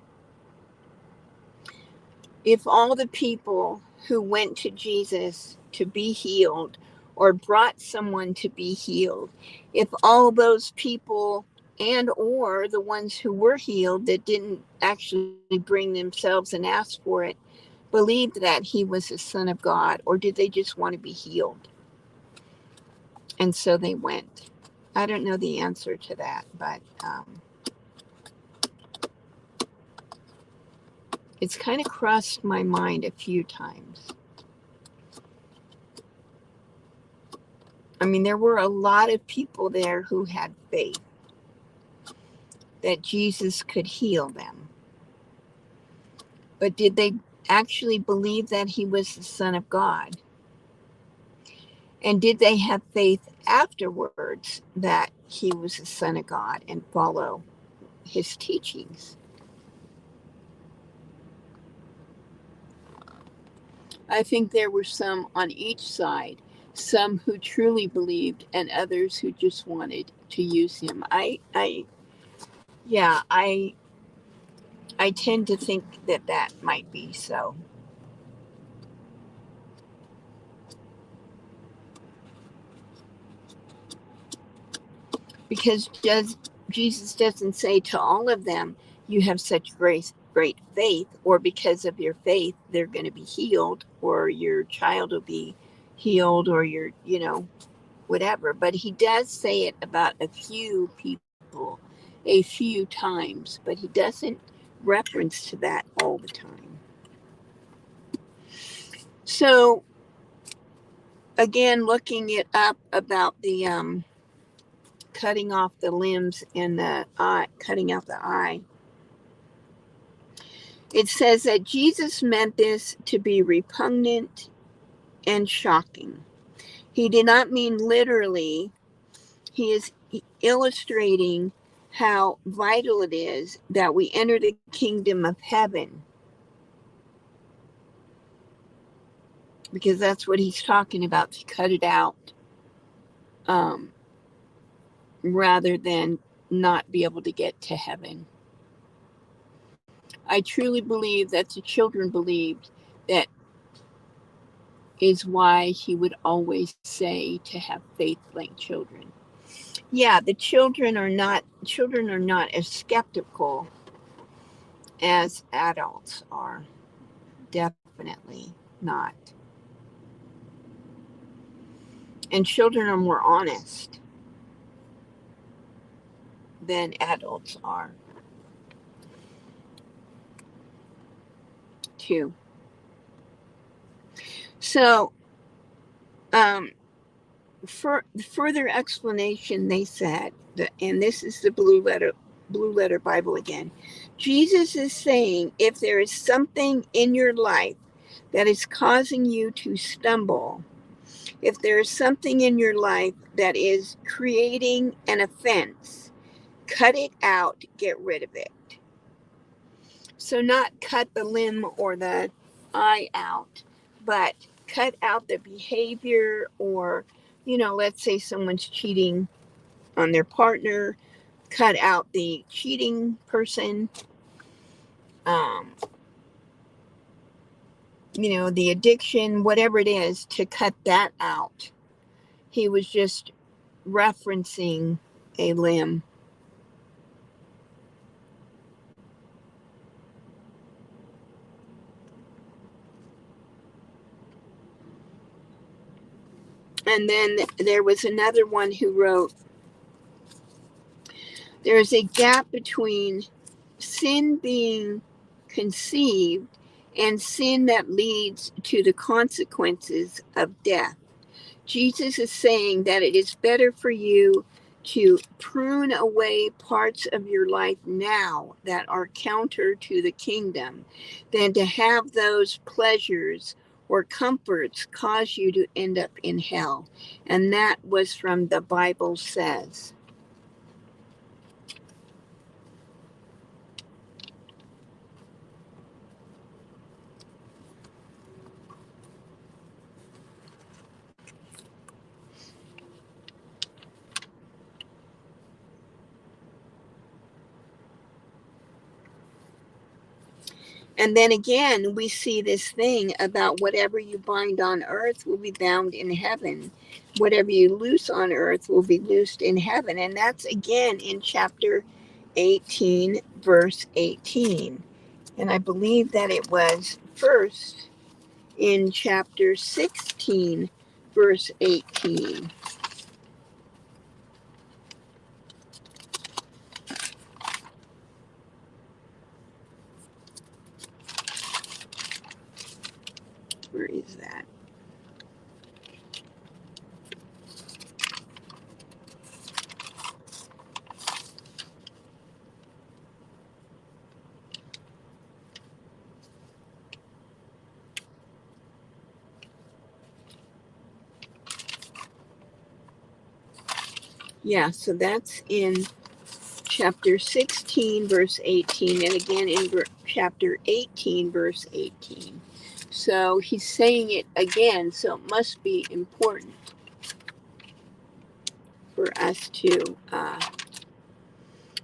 if all the people who went to Jesus to be healed or brought someone to be healed, if all those people and or the ones who were healed that didn't actually bring themselves and ask for it, believed that he was the Son of God, or did they just want to be healed? And so they went. I don't know the answer to that, but it's kind of crossed my mind a few times. I mean, there were a lot of people there who had faith that Jesus could heal them. But did they actually believe that he was the Son of God? And did they have faith afterwards that he was the Son of God and follow his teachings? I think there were some on each side, some who truly believed and others who just wanted to use him. Yeah, I tend to think that that might be so. Because Jesus doesn't say to all of them, you have such great faith, or because of your faith, they're going to be healed, or your child will be healed, or your, whatever. But he does say it about a few people, a few times, but he doesn't reference to that all the time. So, again, looking it up about the cutting off the limbs and the eye, cutting out the eye. It says that Jesus meant this to be repugnant and shocking. He did not mean literally. He is illustrating how vital it is that we enter the kingdom of heaven, because that's what he's talking about, to cut it out, um, rather than not be able to get to heaven. I truly believe that the children believed that is why he would always say to have faith like children. Yeah, the children are not as skeptical as adults are. Definitely not. And children are more honest than adults are too. So, um, for further explanation, they said that, and this is the blue letter Bible again. Jesus is saying, if there is something in your life that is causing you to stumble, if there is something in your life that is creating an offense, cut it out, get rid of it. So, not cut the limb or the eye out, but cut out the behavior, or, let's say someone's cheating on their partner, cut out the cheating person, um, the addiction, whatever it is, to cut that out. He was just referencing a limb. And then there was another one who wrote, there is a gap between sin being conceived and sin that leads to the consequences of death. Jesus is saying that it is better for you to prune away parts of your life now that are counter to the kingdom than to have those pleasures or comforts cause you to end up in hell. And that was from The Bible Says. And then again, we see this thing about whatever you bind on earth will be bound in heaven. Whatever you loose on earth will be loosed in heaven. And that's again in chapter 18, verse 18. And I believe that it was first in chapter 16, verse 18. Where is that? Yeah, so that's in chapter 16, verse 18, and again in chapter 18, verse 18. So he's saying it again, so it must be important for us to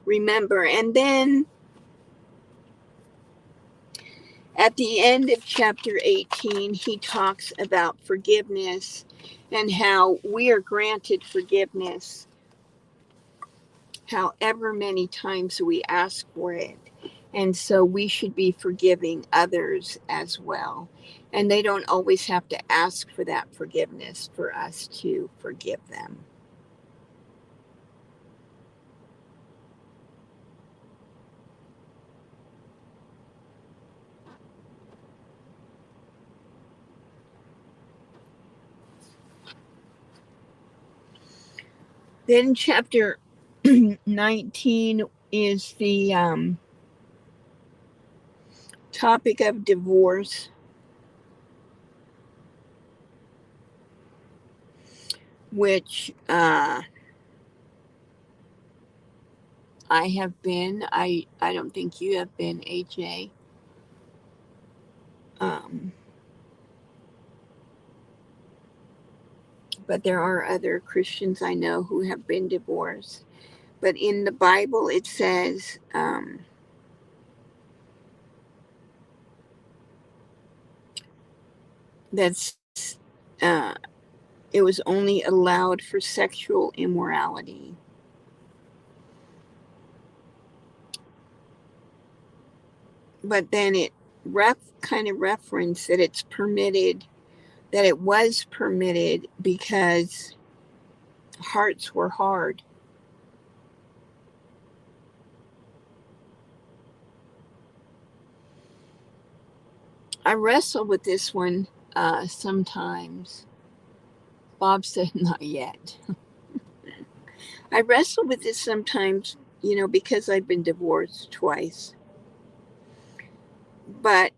remember. And then at the end of chapter 18, he talks about forgiveness and how we are granted forgiveness however many times we ask for it. And so we should be forgiving others as well. And they don't always have to ask for that forgiveness for us to forgive them. Then chapter 19 is the topic of divorce, which I have been. I don't think you have been, AJ. Um, but there are other Christians I know who have been divorced. But in the Bible, it says that uh, it was only allowed for sexual immorality. But then it kind of referenced that it's permitted, that it was permitted because hearts were hard. I wrestle with this one sometimes. Bob said, not yet. I wrestle with this sometimes, because I've been divorced twice. But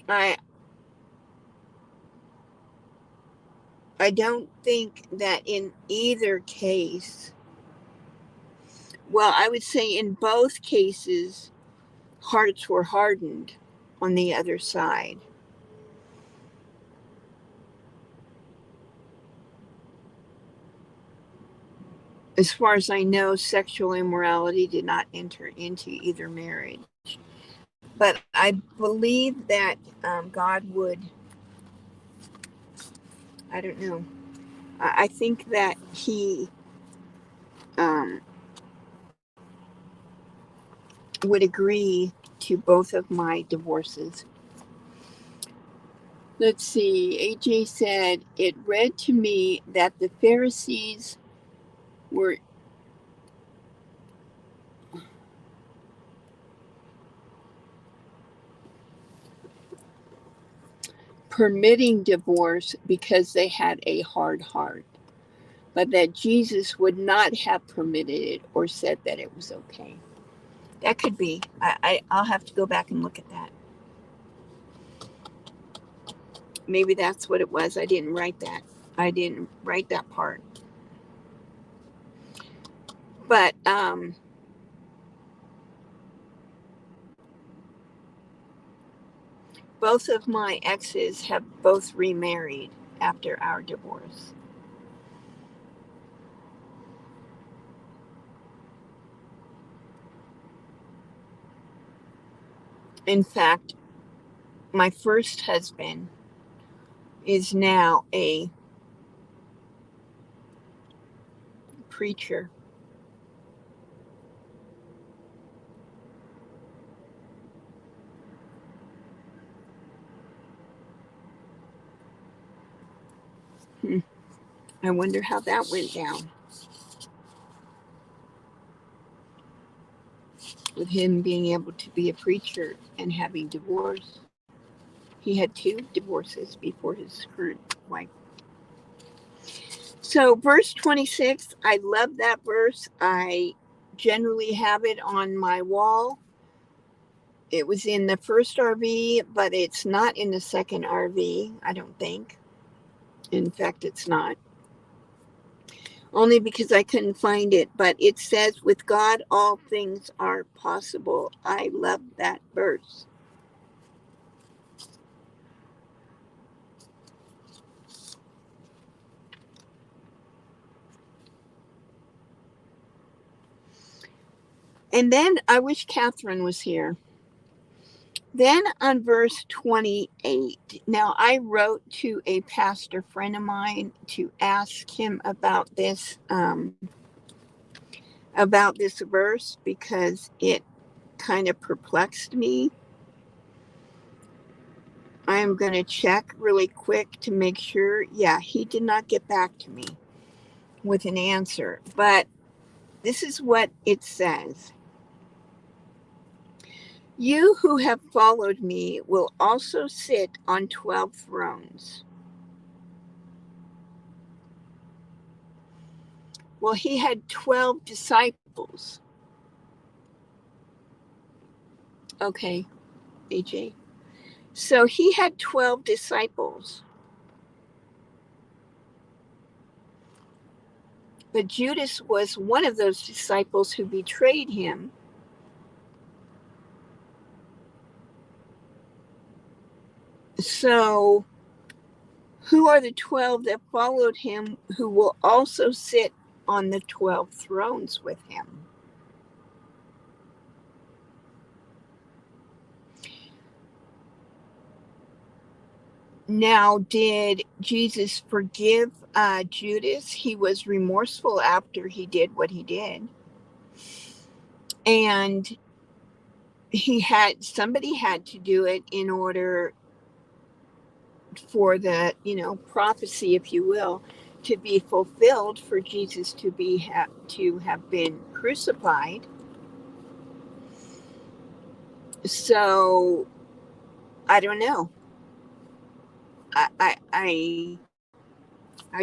I I don't think that in either case, well, I would say in both cases, hearts were hardened on the other side. As far as I know, sexual immorality did not enter into either marriage. But I believe that God would, I don't know, I think that He um, would agree to both of my divorces. Let's see, AJ said, it read to me that the Pharisees were permitting divorce because they had a hard heart, but that Jesus would not have permitted it or said that it was okay. That could be. I'll have to go back and look at that. Maybe that's what it was. I didn't write that. I didn't write that part. But both of my exes have both remarried. after our divorce. In fact, my first husband is now a preacher. I wonder how that went down with him being able to be a preacher and having divorced. He had 2 divorces before his current wife. So verse 26, I love that verse. I generally have it on my wall. It was in the first RV, but it's not in the second RV, I don't think. In fact, it's not. Only because I couldn't find it. But it says, with God, all things are possible. I love that verse. And then I wish Catherine was here. Then on verse 28, now I wrote to a pastor friend of mine to ask him about this verse because it kind of perplexed me. I am going to check really quick to make sure. Yeah, he did not get back to me with an answer, but this is what it says. You who have followed me will also sit on 12 thrones. Well, he had 12 disciples. Okay, AJ. So he had 12 disciples. But Judas was one of those disciples who betrayed him. So who are the 12 that followed him who will also sit on the 12 thrones with him? Now, did Jesus forgive Judas? He was remorseful after he did what he did. And somebody had to do it in order for the, prophecy, if you will, to be fulfilled, for Jesus to have been crucified. So I don't know. I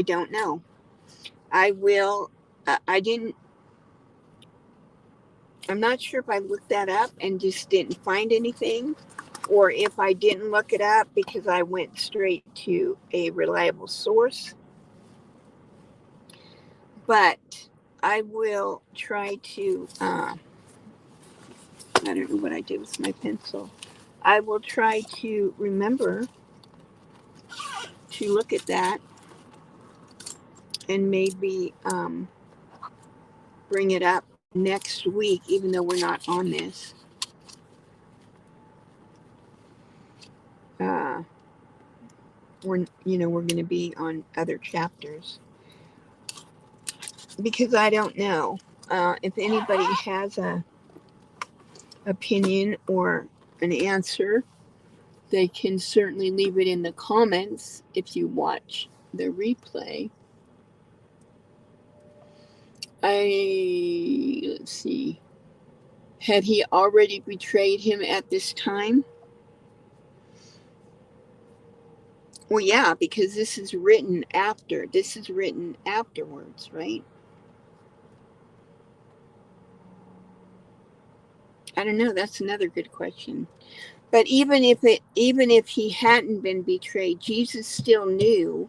don't know. I will. I'm not sure if I looked that up and just didn't find anything, or if I didn't look it up because I went straight to a reliable source. But I will try to, I don't know what I did with my pencil. I will try to remember to look at that and maybe bring it up next week, even though we're not on this. We're going to be on other chapters, because I don't know if anybody has a opinion or an answer. They can certainly leave it in the comments if you watch the replay. Let's see. Had he already betrayed him at this time? Well, yeah, because this is written after. This is written afterwards, right? I don't know. That's another good question. But even if he hadn't been betrayed, Jesus still knew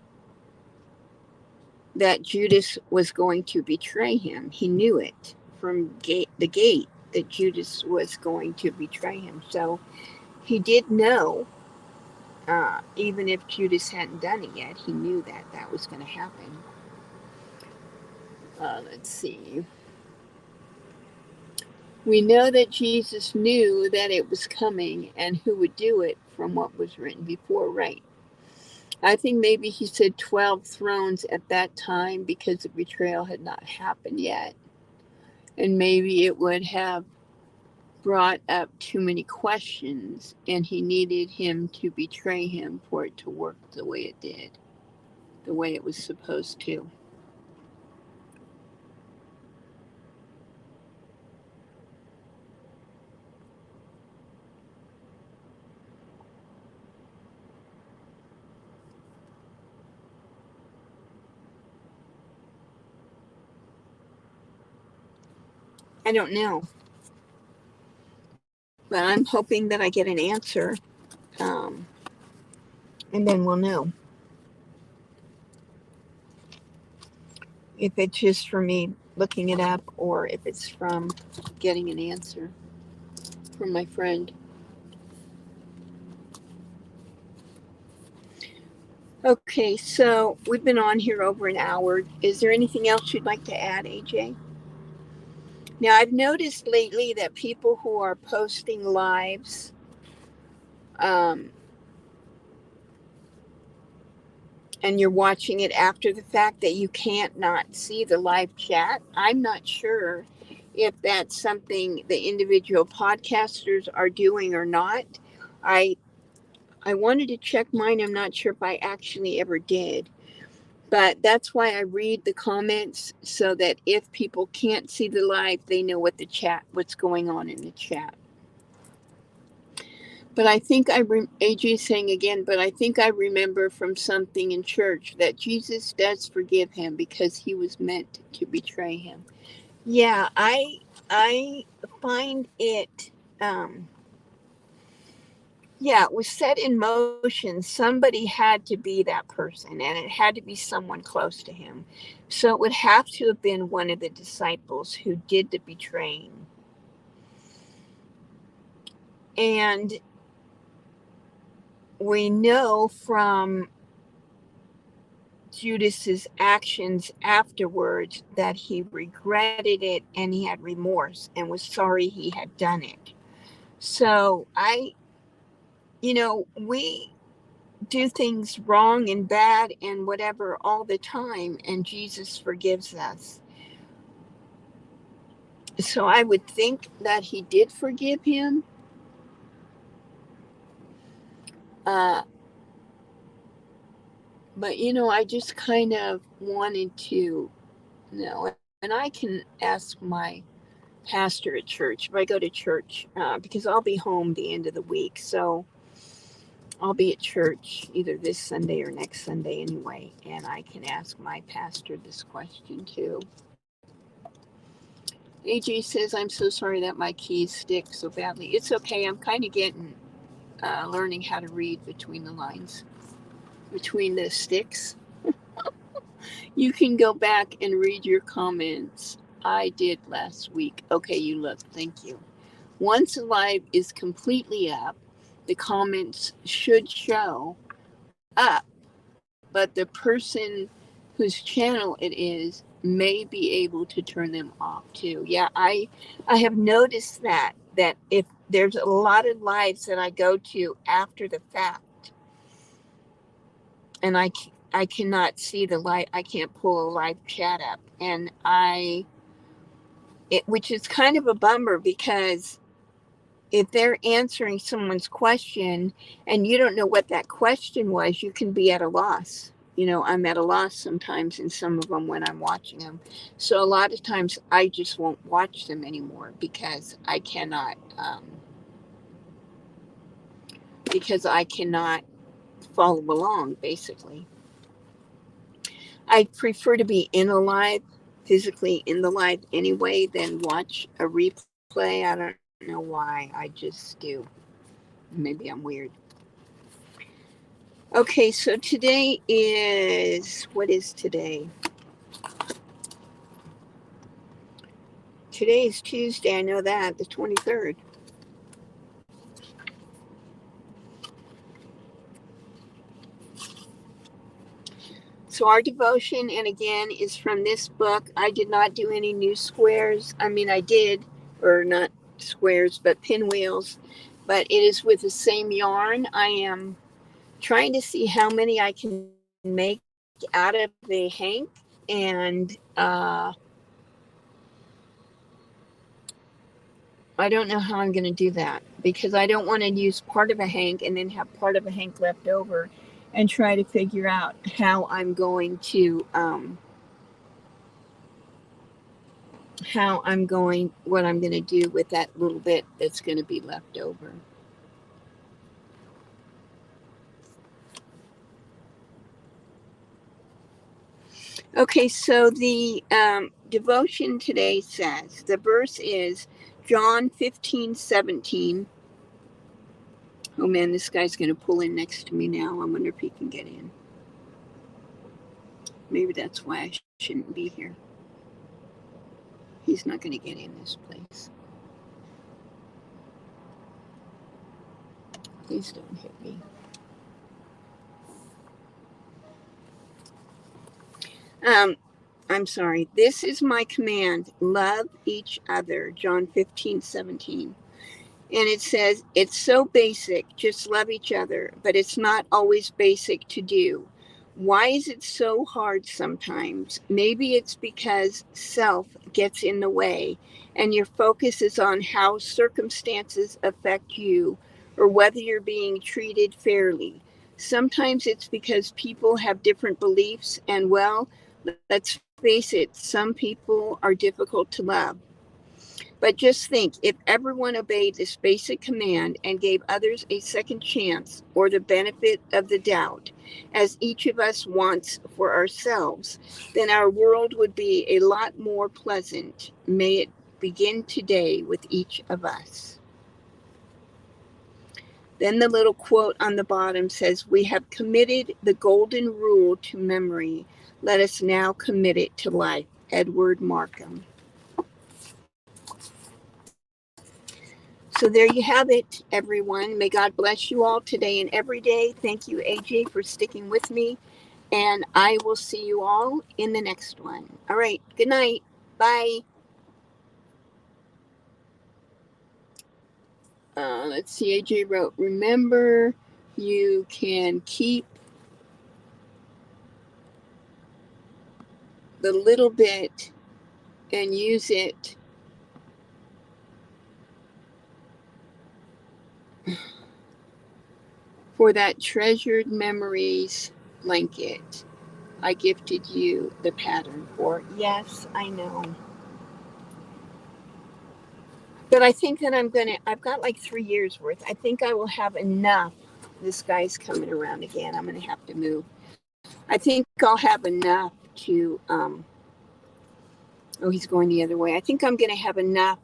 that Judas was going to betray him. He knew it from the gate that Judas was going to betray him. So he did know Even if Judas hadn't done it yet, he knew that that was going to happen. Let's see. We know that Jesus knew that it was coming and who would do it from what was written before, right? I think maybe he said 12 thrones at that time because the betrayal had not happened yet. And maybe it would have brought up too many questions, and he needed him to betray him for it to work the way it did, the way it was supposed to. I don't know, but I'm hoping that I get an answer, um, and then we'll know if it's just for me looking it up or if it's from getting an answer from my friend. Okay, so we've been on here over an hour. Is there anything else you'd like to add, AJ? Now, I've noticed lately that people who are posting lives, um, and you're watching it after the fact, that you can't not see the live chat. I'm not sure if that's something the individual podcasters are doing or not. I I wanted to check mine. I'm not sure if I actually ever did. But that's why I read the comments so that if people can't see the live, they know what's going on in the chat. But I think AJ saying again, but I think I remember from something in church that Jesus does forgive him because he was meant to betray him. Yeah, I find it, yeah, it was set in motion. Somebody had to be that person, and it had to be someone close to him. So it would have to have been one of the disciples who did the betraying. And we know from Judas's actions afterwards that he regretted it and he had remorse and was sorry he had done it. So we do things wrong and bad and whatever all the time, and Jesus forgives us. So I would think that he did forgive him. Uh, but I just kind of wanted to know, and I can ask my pastor at church if I go to church, because I'll be home the end of the week. So I'll be at church either this Sunday or next Sunday anyway, and I can ask my pastor this question too. AJ says, I'm so sorry that my keys stick so badly. It's okay. I'm kind of learning how to read between the lines, between the sticks. You can go back and read your comments. I did last week. Okay, you look. Thank you. Once a live is completely up, the comments should show up, but the person whose channel it is may be able to turn them off too. Yeah, I have noticed that if there's a lot of lives that I go to after the fact, and I cannot see the live, I can't pull a live chat up, and which is kind of a bummer because if they're answering someone's question and you don't know what that question was, you can be at a loss. I'm at a loss sometimes in some of them when I'm watching them. So a lot of times I just won't watch them anymore because I cannot follow along, basically. I prefer to be in a live, physically in the live anyway, than watch a replay. I don't know why. I just do. Maybe I'm weird. Okay, so what is today? Today is Tuesday, I know that, the 23rd. So our devotion, and again, is from this book. I did not do any new squares. I mean, I did, or not squares, but pinwheels. But it is with the same yarn. I am trying to see how many I can make out of a hank, and I don't know how I'm going to do that because I don't want to use part of a hank and then have part of a hank left over and try to figure out how I'm going to what I'm going to do with that little bit that's going to be left over. Okay, so the devotion today says the verse is John 15:17. Oh man, this guy's going to pull in next to me now. I wonder if he can get in. Maybe that's why I shouldn't be here. He's not going to get in this place. Please don't hit me. I'm sorry. This is my command. Love each other. John 15:17. And it says, it's so basic, just love each other, but it's not always basic to do. Why is it so hard sometimes? Maybe it's because self gets in the way and your focus is on how circumstances affect you or whether you're being treated fairly. Sometimes it's because people have different beliefs, and well, let's face it, some people are difficult to love. But just think, if everyone obeyed this basic command and gave others a second chance or the benefit of the doubt, as each of us wants for ourselves, then our world would be a lot more pleasant. May it begin today with each of us. Then the little quote on the bottom says, we have committed the golden rule to memory. Let us now commit it to life. Edward Markham. So there you have it, everyone. May God bless you all today and every day. Thank you, AJ, for sticking with me. And I will see you all in the next one. All right. Good night. Bye. Let's see. AJ wrote, remember, you can keep the little bit and use it for that treasured memories blanket I gifted you the pattern for. Yes, I know. But I think that I've got like 3 years worth. I think I will have enough. This guy's coming around again. I'm going to have to move. I think I'll have enough to, oh, he's going the other way. I think I'm going to have enough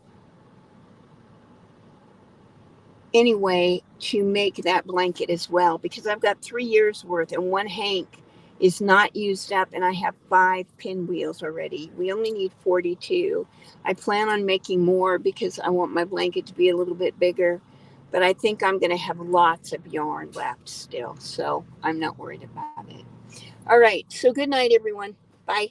anyway to make that blanket as well because I've got 3 years worth and one hank is not used up and I have 5 pinwheels already. We only need 42. I plan on making more because I want my blanket to be a little bit bigger, but I think I'm going to have lots of yarn left still, so I'm not worried about it. All right, so good night, everyone. Bye.